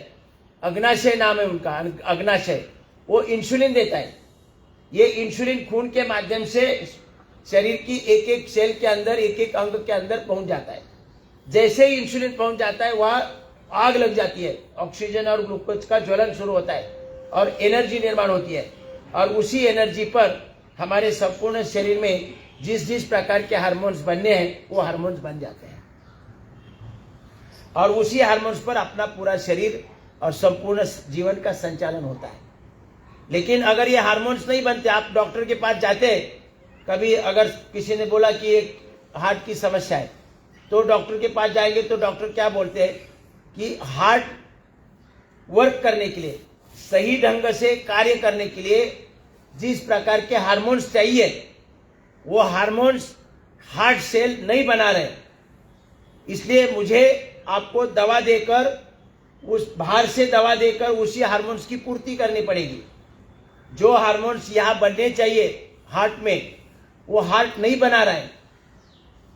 अग्नाशय नाम है उनका, अग्नाशय। वो इंसुलिन देता है। ये इंसुलिन खून के माध्यम से शरीर की एक एक सेल के अंदर, एक एक अंग के अंदर पहुंच जाता है। जैसे ही इंसुलिन पहुंच जाता है, वहां आग लग जाती है, ऑक्सीजन और ग्लूकोज का ज्वलन शुरू होता है और एनर्जी निर्माण होती है। और उसी एनर्जी पर हमारे संपूर्ण शरीर में जिस जिस प्रकार के हार्मोन्स बनने हैं, वो हार्मोन्स बन जाते हैं, और उसी हार्मोन्स पर अपना पूरा शरीर और संपूर्ण जीवन का संचालन होता है। लेकिन अगर ये हार्मोन्स नहीं बनते, आप डॉक्टर के पास जाते हैं, कभी अगर किसी ने बोला कि एक हार्ट की समस्या है, तो डॉक्टर के पास जाएंगे तो डॉक्टर क्या बोलते हैं कि हार्ट वर्क करने के लिए, सही ढंग से कार्य करने के लिए जिस प्रकार के हार्मोन्स चाहिए, वो हार्मोन्स हार्ट सेल नहीं बना रहे। इसलिए मुझे आपको दवा देकर, उस बाहर से दवा देकर उसी हार्मोन्स की पूर्ति करनी पड़ेगी। जो हार्मोन्स यहाँ बनने चाहिए हार्ट में, वो हार्ट नहीं बना रहा है,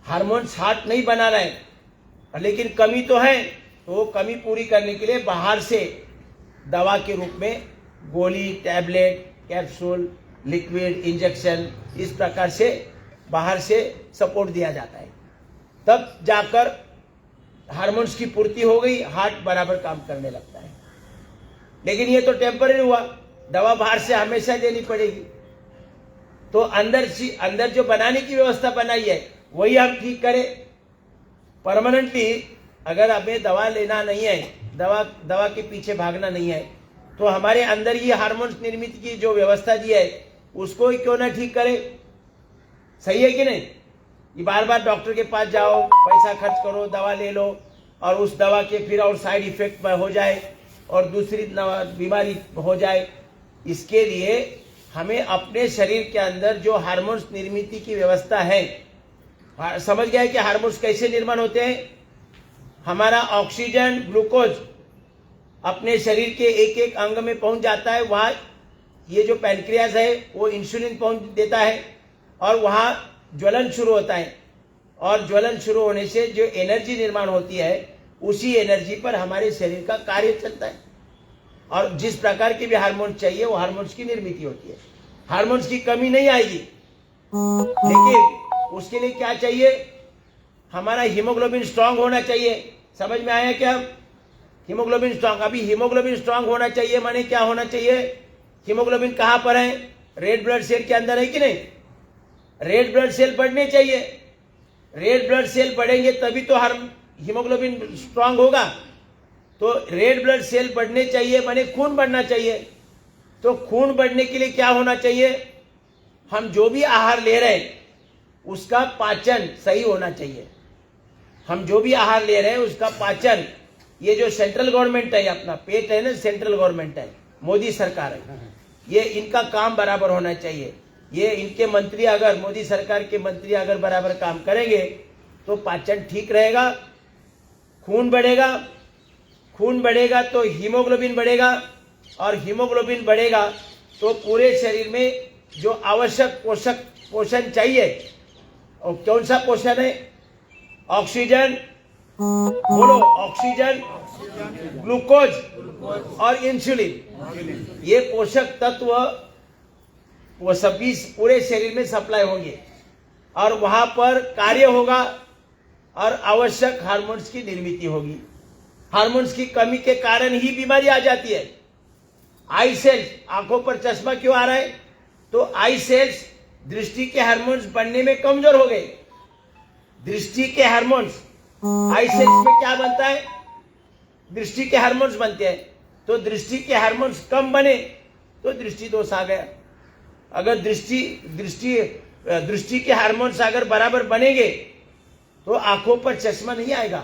हार्मोन्स हार्ट नहीं बना रहा है। लेकिन कमी तो है, तो वो कमी पूरी करने के लिए बाहर से दवा के रूप में गोली, टैबलेट, कैप्सूल, लिक्विड, इंजेक्शन, इस प्रकार से बाहर से सपोर्ट दिया जाता है। तब जाकर हार्मोन्स की पूर्ति हो गई, हार्ट बराबर काम करने लगता है। लेकिन ये तो टेम्पररी हुआ, दवा बाहर से हमेशा देनी पड़ेगी। तो अंदर जो बनाने की व्यवस्था बनाई है, वही हम ठीक करें। परमानेंटली अगर हमें दवा लेना नहीं है, दवा के पीछे भागना नहीं है, तो हमारे अंदर ये हार्मोन्स निर्मित की जो व्यवस्था दी है, उसको ही क्यों ना ठीक करें। सही है कि नहीं? ये बार बार डॉक्टर के पास जाओ, पैसा खर्च करो, दवा ले लो, और उस दवा के फिर और साइड इफेक्ट हो जाए और दूसरी बीमारी हो जाए। इसके लिए हमें अपने शरीर के अंदर जो हार्मोन्स निर्मित की व्यवस्था है, समझ गया है कि हार्मोन्स कैसे निर्माण होते हैं। हमारा ऑक्सीजन, ग्लूकोज अपने शरीर के एक एक अंग में पहुंच जाता है। वहाँ ये जो पैनक्रियाज है, वो इंसुलिन पहुंच देता है, और वहाँ ज्वलन शुरू होता है, और ज्वलन शुरू होने से जो एनर्जी निर्माण होती है, उसी एनर्जी पर हमारे शरीर का कार्य चलता है, और जिस प्रकार के भी हार्मोन चाहिए, वो हार्मोन्स की निर्मित होती है। हार्मोन्स की कमी नहीं आएगी, लेकिन उसके लिए क्या चाहिए? हमारा हीमोग्लोबिन स्ट्रांग होना चाहिए। समझ में आया क्या? Haemoglobin strong. अभी हीमोग्लोबिन स्ट्रांग होना चाहिए माने क्या होना चाहिए? हीमोग्लोबिन कहां पर है? रेड ब्लड सेल के अंदर है कि नहीं? रेड ब्लड सेल बढ़ने चाहिए। रेड ब्लड सेल बढ़ेंगे तभी तो हीमोग्लोबिन स्ट्रांग होगा। तो रेड ब्लड सेल बढ़ने चाहिए माने खून बढ़ना चाहिए। तो खून बढ़ने के लिए क्या होना चाहिए? हम जो भी आहार ले रहे हैं उसका पाचन सही होना चाहिए। हम जो भी आहार ले रहे हैं उसका पाचन, ये जो सेंट्रल गवर्नमेंट है, अपना पेट है ना, सेंट्रल गवर्नमेंट है, मोदी सरकार है, ये इनका काम बराबर होना चाहिए। ये इनके मंत्री, अगर मोदी सरकार के मंत्री अगर बराबर काम करेंगे तो पाचन ठीक रहेगा, खून बढ़ेगा, खून बढ़ेगा तो हीमोग्लोबिन बढ़ेगा, और हीमोग्लोबिन बढ़ेगा तो पूरे शरीर में जो आवश्यक पोषण चाहिए, और कौन सा पोषण है? ऑक्सीजन, बोलो, ऑक्सीजन, ग्लूकोज और इंसुलिन, ये पोषक तत्व वो सभी पूरे शरीर में सप्लाई होंगे और वहां पर कार्य होगा और आवश्यक हार्मोन्स की निर्मित होगी। हार्मोन्स की कमी के कारण ही बीमारी आ जाती है। आई सेल्स, आंखों पर चश्मा क्यों आ रहा है? तो आई सेल्स दृष्टि के हार्मोन्स बनने में कमजोर हो गए। दृष्टि के हार्मोन्स, आई सेल्स में क्या बनता है? दृष्टि के हार्मोन्स बनते हैं। तो दृष्टि के हार्मोन्स कम बने तो दृष्टि दोष आ गया। अगर दृष्टि के हार्मोन्स अगर बराबर बनेंगे तो आंखों पर चश्मा नहीं आएगा।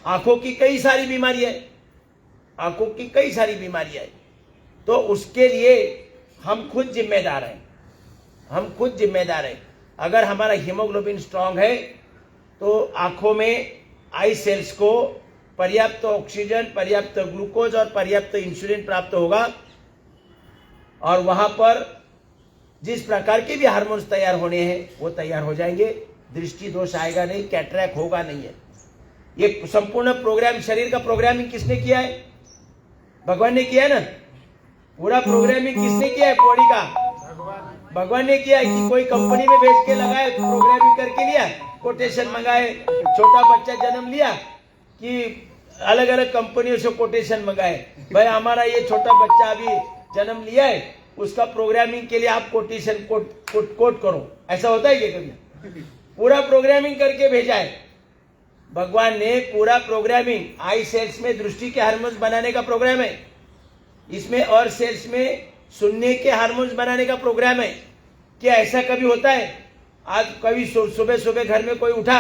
आंखों की कई सारी बीमारी है, आंखों की कई सारी बीमारी है। तो उसके लिए हम खुद जिम्मेदार हैं, हम खुद जिम्मेदार हैं। अगर हमारा हीमोग्लोबिन स्ट्रांग है तो आंखों में आई सेल्स को पर्याप्त ऑक्सीजन, पर्याप्त ग्लूकोज और पर्याप्त इंसुलिन प्राप्त होगा और वहां पर जिस प्रकार के भी हार्मोन्स तैयार होने हैं वो तैयार हो जाएंगे। दृष्टि दोष आएगा नहीं, कैटरैक्ट होगा नहीं है। ये संपूर्ण प्रोग्राम, शरीर का प्रोग्रामिंग किसने किया है? भगवान ने किया है ना। पूरा प्रोग्रामिंग किसने किया है? बॉडी का भगवान ने किया है कि कोई कंपनी में भेज के लगाए, प्रोग्रामिंग करके लिया, कोटेशन मंगाए, छोटा बच्चा जन्म लिया कि अलग अलग कंपनियों से कोटेशन मंगाए, भाई हमारा ये छोटा बच्चा अभी जन्म लिया है, उसका प्रोग्रामिंग के लिए आप कोटेशन कोट करो। ऐसा होता है क्या कभी? पूरा प्रोग्रामिंग करके भेजा है भगवान ने। पूरा प्रोग्रामिंग आई सेल्स में दृष्टि के हार्मोन्स बनाने का प्रोग्राम है, इसमें और सेल्स में सुनने के हार्मोन्स बनाने का प्रोग्राम है। क्या ऐसा कभी होता है? आज कभी सुबह सुबह घर में कोई उठा,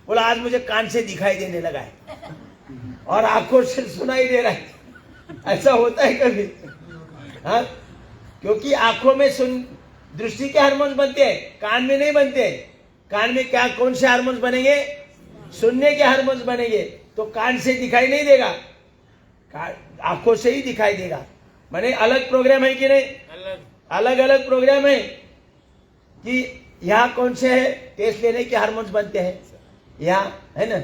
बोला आज मुझे कान से दिखाई देने लगा है और आंखों से सुनाई दे रहा है, ऐसा होता है कभी? हाँ, क्योंकि आंखों में दृष्टि के हार्मोन्स बनते हैं, कान में नहीं बनते। कान में क्या, कौन से हार्मोन्स बनेंगे? सुनने के हार्मोन्स बनेंगे। तो कान से दिखाई नहीं देगा, आंखों से ही दिखाई देगा। माने अलग प्रोग्राम है कि नहीं? अलग अलग प्रोग्राम है कि यहाँ कौन से है टेस्ट लेने के हार्मोन्स बनते हैं, यहाँ है ना।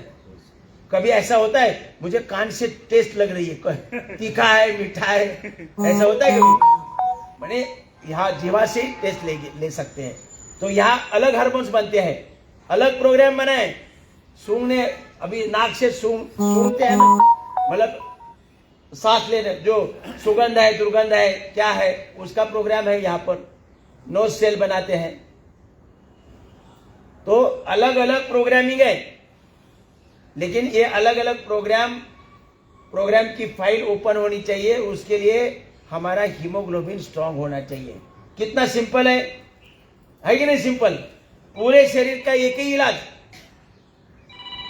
कभी ऐसा होता है मुझे कान से टेस्ट लग रही है, तीखा है, मीठा है, ऐसा होता है कभी? माने यहाँ जीवा से टेस्ट ले सकते हैं। तो यहाँ अलग हार्मोन्स बनते हैं, अलग प्रोग्राम बना है। सूंघने, अभी नाक से सूंघते हैं ना, मतलब सांस लेने, जो सुगंध है, दुर्गंध है, क्या है, उसका प्रोग्राम है यहाँ पर। नोज सेल बनाते हैं। तो अलग अलग प्रोग्रामिंग है, लेकिन ये अलग अलग प्रोग्राम की फाइल ओपन होनी चाहिए। उसके लिए हमारा हीमोग्लोबिन स्ट्रांग होना चाहिए। कितना सिंपल है कि नहीं? सिंपल। पूरे शरीर का एक ही इलाज,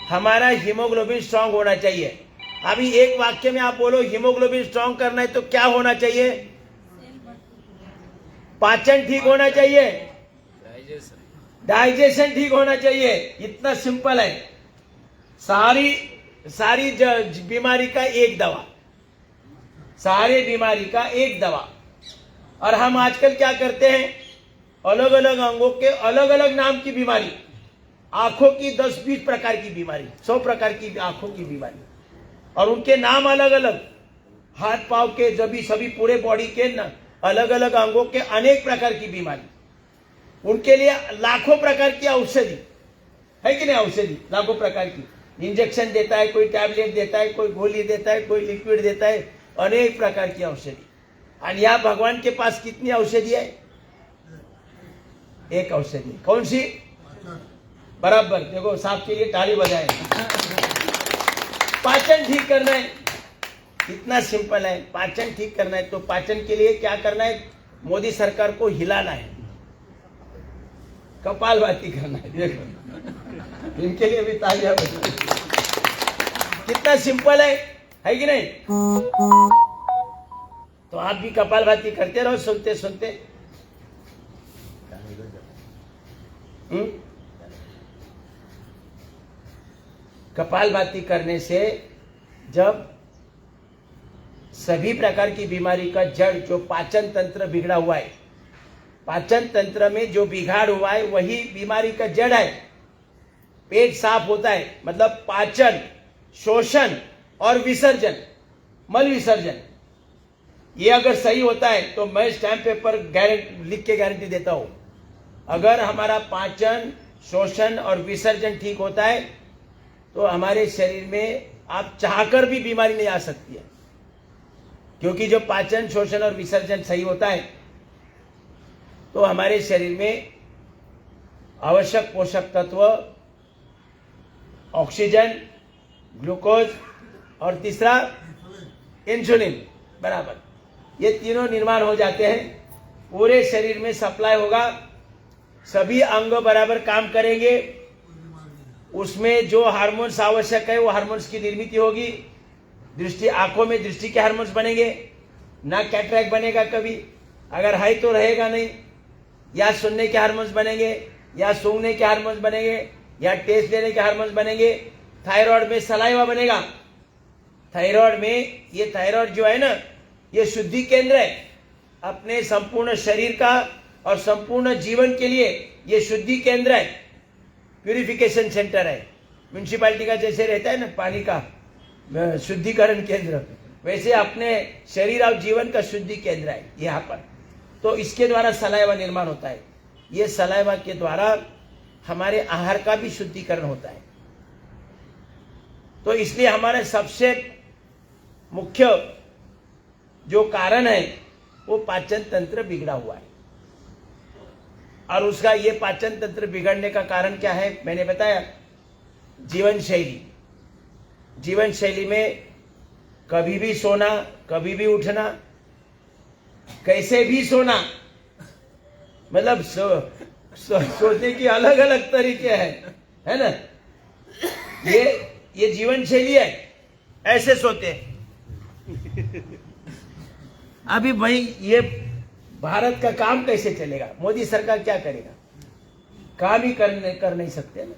हमारा हीमोग्लोबिन स्ट्रांग होना चाहिए। अभी एक वाक्य में आप बोलो हीमोग्लोबिन स्ट्रांग करना है तो क्या होना चाहिए? पाचन ठीक होना चाहिए, डाइजेशन ठीक होना चाहिए। इतना सिंपल है। सारी बीमारी का एक दवा, सारे बीमारी का एक दवा। और हम आजकल क्या करते हैं? अलग अलग अंगों के अलग अलग नाम की बीमारी, आंखों की 10-20 प्रकार की बीमारी, 100 प्रकार की आंखों की बीमारी, और उनके नाम अलग अलग। हाथ पांव के सभी पूरे बॉडी के अलग अलग अंगों के अनेक प्रकार की बीमारी, उनके लिए लाखों प्रकार की औषधि है कि नहीं? औषधि लाखों प्रकार की। इंजेक्शन देता है, कोई टैबलेट देता है, कोई गोली देता है, कोई लिक्विड देता है, अनेक प्रकार की औषधि। और यहाँ भगवान के पास कितनी औषधि है? एक औषधि। कौन सी? बराबर। देखो, सांप के लिए ताली बजाए। पाचन ठीक करना है, इतना सिंपल है। पाचन ठीक करना है तो पाचन के लिए क्या करना है? मोदी सरकार को हिलाना है, कपालभाति करना है। देखो, इनके लिए भी तालियां बजाए। कितना सिंपल है कि नहीं? तो आप भी कपालभाति करते रहो, सुनते सुनते। कपालभाति करने से जब सभी प्रकार की बीमारी का जड़ जो पाचन तंत्र बिगड़ा हुआ है, पाचन तंत्र में जो बिगाड़ हुआ है वही बीमारी का जड़ है। पेट साफ होता है मतलब पाचन, शोषण और विसर्जन, मल विसर्जन, ये अगर सही होता है तो मैं स्टैम्प पेपर लिख के गारंटी देता हूं, अगर हमारा पाचन, शोषण और विसर्जन ठीक होता है तो हमारे शरीर में आप चाहकर भी बीमारी नहीं आ सकती है। क्योंकि जो पाचन, शोषण और विसर्जन सही होता है तो हमारे शरीर में आवश्यक पोषक तत्व, ऑक्सीजन, ग्लूकोज और तीसरा इंसुलिन, बराबर, ये तीनों निर्माण हो जाते हैं। पूरे शरीर में सप्लाई होगा, सभी अंग बराबर काम करेंगे, उसमें जो हार्मोन्स आवश्यक है वो हार्मोन्स की निर्मित होगी। दृष्टि, आंखों में दृष्टि के हार्मोन्स बनेंगे, ना कैटरैक्ट बनेगा कभी, अगर है तो रहेगा नहीं, या सुनने के हार्मोन्स बनेंगे, या सूंघने के हार्मोन्स बनेंगे, या टेस्ट लेने के हार्मोन्स बनेंगे। थायराइड में सलाइवा बनेगा। थायराइड में, ये थायराइड जो है ना, ये शुद्धि केंद्र है अपने संपूर्ण शरीर का और संपूर्ण जीवन के लिए। ये शुद्धि केंद्र है, प्यूरिफिकेशन सेंटर है। म्यूनिसिपैलिटी का जैसे रहता है ना पानी का शुद्धिकरण केंद्र, वैसे अपने शरीर और जीवन का शुद्धि केंद्र है यहाँ पर। तो इसके द्वारा सलाइवा निर्माण होता है। ये सलाइवा के द्वारा हमारे आहार का भी शुद्धिकरण होता है। तो इसलिए हमारे सबसे मुख्य जो कारण है वो पाचन तंत्र बिगड़ा हुआ है। और उसका ये पाचन तंत्र बिगड़ने का कारण क्या है, मैंने बताया, जीवन शैली। जीवन शैली में कभी भी सोना, कभी भी उठना, कैसे भी सोना, मतलब सोने की अलग अलग तरीके हैं, है ना। ये जीवन शैली है, ऐसे सोते हैं। अभी भाई ये भारत का काम कैसे चलेगा, मोदी सरकार क्या करेगा, काम ही कर नहीं सकते ना।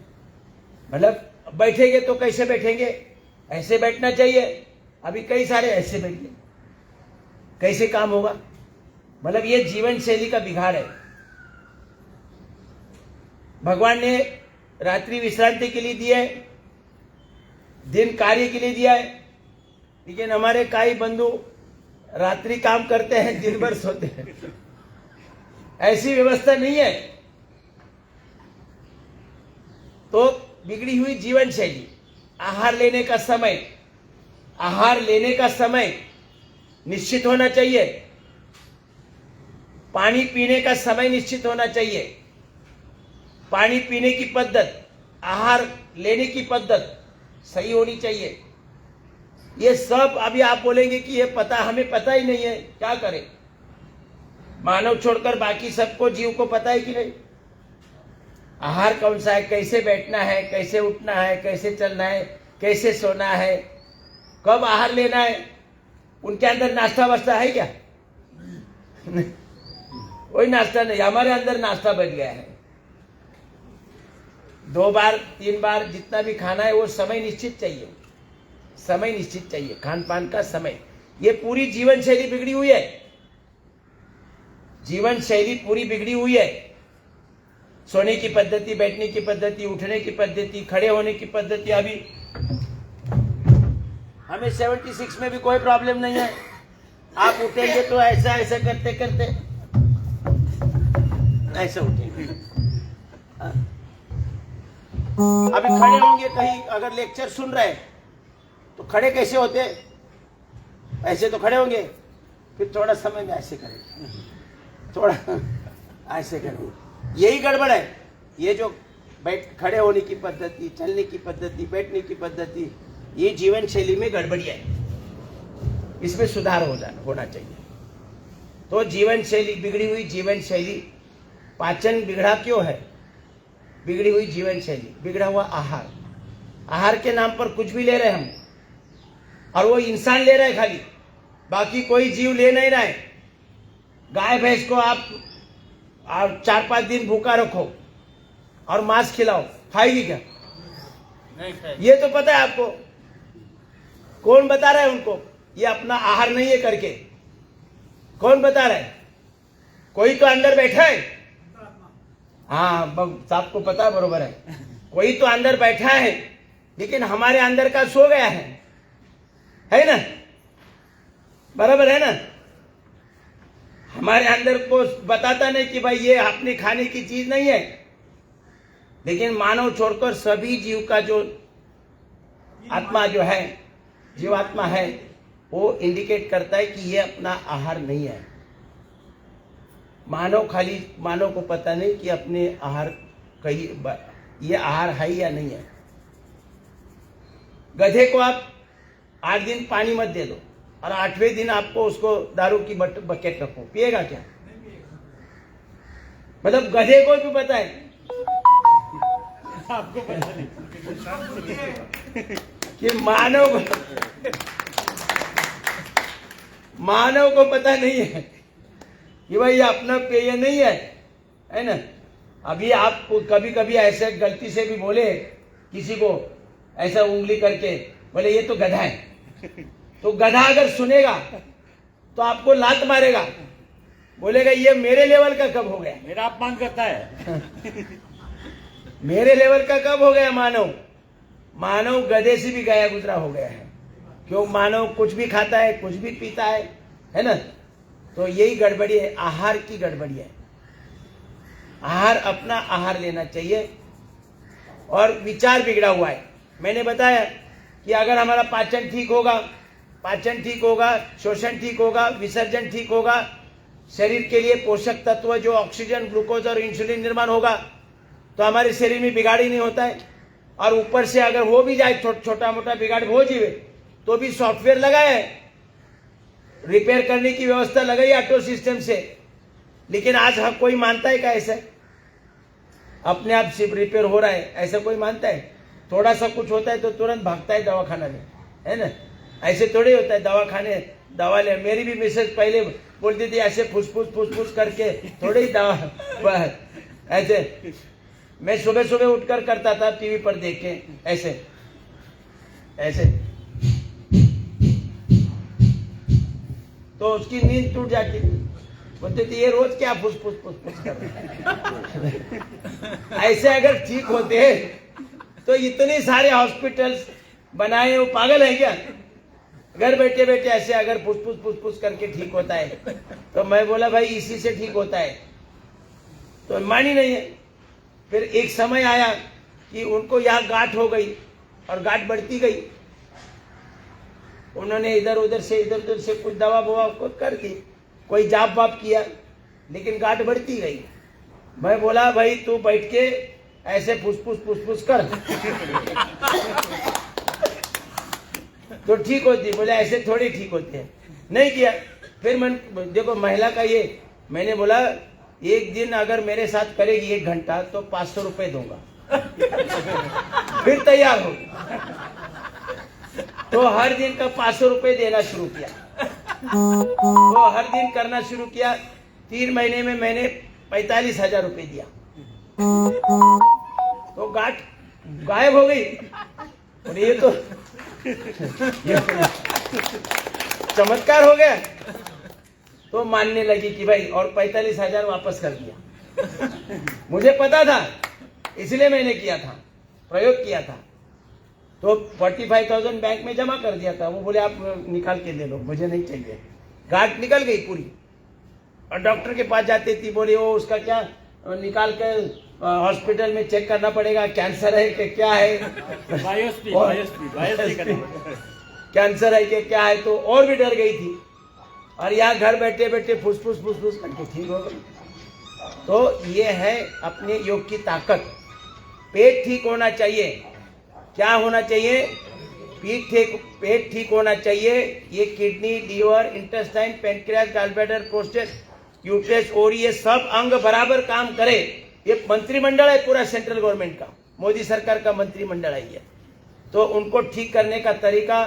मतलब बैठेंगे तो कैसे बैठेंगे, ऐसे बैठना चाहिए, अभी कई सारे ऐसे बैठे, कैसे काम होगा। मतलब ये जीवन शैली का बिगाड़ है। भगवान ने रात्रि विश्रांति के लिए दिया है, दिन कार्य के लिए दिया है, लेकिन हमारे कई बंधु रात्रि काम करते हैं, दिन भर सोते हैं। ऐसी व्यवस्था नहीं है। तो बिगड़ी हुई जीवन शैली, आहार लेने का समय निश्चित होना चाहिए, पानी पीने का समय निश्चित होना चाहिए, पानी पीने की पद्धत, आहार लेने की पद्धत सही होनी चाहिए। ये सब अभी आप बोलेंगे कि ये पता, हमें पता ही नहीं है, क्या करें। मानव छोड़कर बाकी सबको, जीव को पता है कि नहीं आहार कौन सा है, कैसे बैठना है, कैसे उठना है, कैसे चलना है, कैसे सोना है, कब आहार लेना है। उनके अंदर नाश्ता वास्ता है क्या? कोई नाश्ता नहीं, हमारे अंदर नाश्ता बच गया है। 2 बार 3 बार जितना भी खाना है वो समय निश्चित चाहिए, समय निश्चित चाहिए, खान पान का समय। ये पूरी जीवन शैली बिगड़ी हुई है, जीवन शैली पूरी बिगड़ी हुई है। सोने की पद्धति, बैठने की पद्धति, उठने की पद्धति, खड़े होने की पद्धति। अभी हमें 76 में भी कोई प्रॉब्लम नहीं है। आप उठेंगे तो ऐसा ऐसा करते करते ऐसे उठेंगे। अभी खड़े होंगे, कहीं अगर लेक्चर सुन रहे तो खड़े कैसे होते, ऐसे तो खड़े होंगे, फिर थोड़ा समय में ऐसे करेंगे, थोड़ा ऐसे करेंगे। यही गड़बड़ है। ये जो खड़े होने की पद्धति, चलने की पद्धति, बैठने की पद्धति, ये जीवन शैली में गड़बड़ियां है, इसमें सुधार होना चाहिए। तो जीवन शैली, बिगड़ी हुई जीवन शैली, पाचन बिगड़ा क्यों है, बिगड़ी हुई जीवन शैली, बिगड़ा हुआ आहार। आहार के नाम पर कुछ भी ले रहे हम, और वो इंसान ले रहे खाली, बाकी कोई जीव ले नहीं रहा है। गाय भैंस को आप 4-5 दिन भूखा रखो और मांस खिलाओ, खाएगी क्या? नहीं खाएगी। ये तो पता है आपको। कौन बता रहा है उनको? ये अपना आहार नहीं है करके? कौन बता रहा है? कोई तो अंदर बैठा है। हाँ, साहब को पता बरोबर है, कोई तो अंदर बैठा है, लेकिन हमारे अंदर का सो गया है ना? बराबर है ना? हमारे अंदर को बताता नहीं कि भाई ये अपने खाने की चीज नहीं है, लेकिन मानव छोड़कर सभी जीव का जो आत्मा जो है, जीवात्मा है, वो इंडिकेट करता है कि ये अपना आहार नहीं है। मानव को पता नहीं कि अपने आहार कहीं ये आहार है या नहीं है। गधे को आप 8 दिन पानी मत दे दो और 8वें दिन आपको उसको दारू की बकेट रखो, पिएगा क्या? मतलब गधे को भी पता है, आपको पता नहीं कि मानव को पता नहीं है कि भाई ये अपना पेय नहीं है ना? अभी आप कभी कभी ऐसे गलती से भी बोले किसी को, ऐसा उंगली करके बोले ये तो गधा है, तो गधा अगर सुनेगा तो आपको लात मारेगा, बोलेगा ये मेरे लेवल का कब हो गया? मेरा अपमान करता है। मेरे लेवल का कब हो गया? मानव गधे से भी गया गुजरा हो गया है। क्यों? मानव कुछ भी खाता है, कुछ भी पीता है ना? तो यही गड़बड़ी है, आहार की गड़बड़ी है। आहार, अपना आहार लेना चाहिए। और विचार बिगड़ा हुआ है। मैंने बताया कि अगर हमारा पाचन ठीक होगा, शोषण ठीक होगा, विसर्जन ठीक होगा, शरीर के लिए पोषक तत्व जो ऑक्सीजन, ग्लूकोज और इंसुलिन निर्माण होगा, तो हमारे शरीर में बिगाड़ ही नहीं होता है। और ऊपर से अगर हो भी जाए छोटा मोटा बिगाड़ हो जीवे, तो भी सॉफ्टवेयर लगाया है, रिपेयर करने की व्यवस्था लगाई ऑटो सिस्टम से। लेकिन आज हर कोई मानता है क्या ऐसा? अपने आप सिर्फ रिपेयर हो रहा है ऐसा कोई मानता है? थोड़ा सा कुछ होता है तो तुरंत भागता है दवाखाना में, है ना? ऐसे थोड़े होता है दवाखाने दवा ले। मेरी भी मिसेज पहले बोलती थी ऐसे फुसफुस करके थोड़ी ही दवा, ऐसे मैं सुबह सुबह उठकर करता था टीवी पर देख के, ऐसे तो उसकी नींद टूट जाती। बोलते थे ये रोज क्या फुसफुस कर रहे हैं। ऐसे अगर ठीक होते तो इतने सारे हॉस्पिटल्स बनाए, वो पागल है क्या? घर बैठे बैठे ऐसे अगर फुसफुस करके ठीक होता है, तो मैं बोला भाई इसी से ठीक होता है, तो मानी नहीं है। फिर एक समय आया कि उनको यहाँ गांठ हो गई और गांठ बढ़ती गई। उन्होंने इधर उधर से कुछ दवा बवा को कर दी, कोई जाप वाप किया, लेकिन गांठ बढ़ती गई। मैं बोला भाई तू बैठ के ऐसे फुसफुस कर तो ठीक होती। बोले ऐसे थोड़ी ठीक होते हैं, नहीं किया। फिर मैं देखो महिला का ये, मैंने बोला एक दिन अगर मेरे साथ करेगी 1 घंटा तो 500 रुपए दूंगा। फिर तैयार होगी। तो हर दिन का 500 रुपए देना शुरू किया, तो हर दिन करना शुरू किया। 3 महीने में मैंने 45,000 रुपए दिया, तो गांठ गायब हो गई। और ये तो चमत्कार हो गया। तो मानने लगी कि भाई, और 45,000 वापस कर दिया। मुझे पता था, इसलिए मैंने किया था, प्रयोग किया था। तो 45,000 बैंक में जमा कर दिया था। वो बोले आप निकाल के दे लो, मुझे नहीं चाहिए। गांठ निकल गई पूरी। और डॉक्टर के पास जाती थी, बोले वो उसका क्या निकाल के हॉस्पिटल में चेक करना पड़ेगा, कैंसर है कि क्या है, बायोप्सी कैंसर है कि क्या है। तो और भी डर गई थी। और यहाँ घर बैठे बैठे फुसफुस करके ठीक हो गई। तो ये है अपने योग की ताकत। पेट ठीक होना चाहिए। क्या होना चाहिए? पेट ठीक होना चाहिए। ये kidney, liver, intestine, pancreas, gallbladder, prostate, uterus, ovary, ये सब अंग बराबर काम करे। ये मंत्रिमंडल है पूरा सेंट्रल गवर्नमेंट का, मोदी सरकार का मंत्रिमंडल है ये। तो उनको ठीक करने का तरीका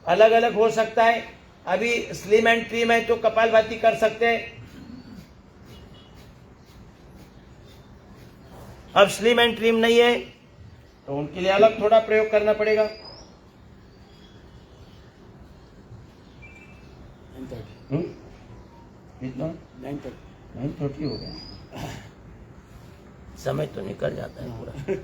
अलग अलग हो सकता है। अभी स्लिम एंड ट्रिम है तो कपालभाति कर सकते हैं। अब स्लिम एंड ट्रिम नहीं है तो उनके लिए अलग थोड़ा प्रयोग करना पड़ेगा। हम्म? कितना 9:30 9:30 हो गया। समय तो निकल जाता है पूरा।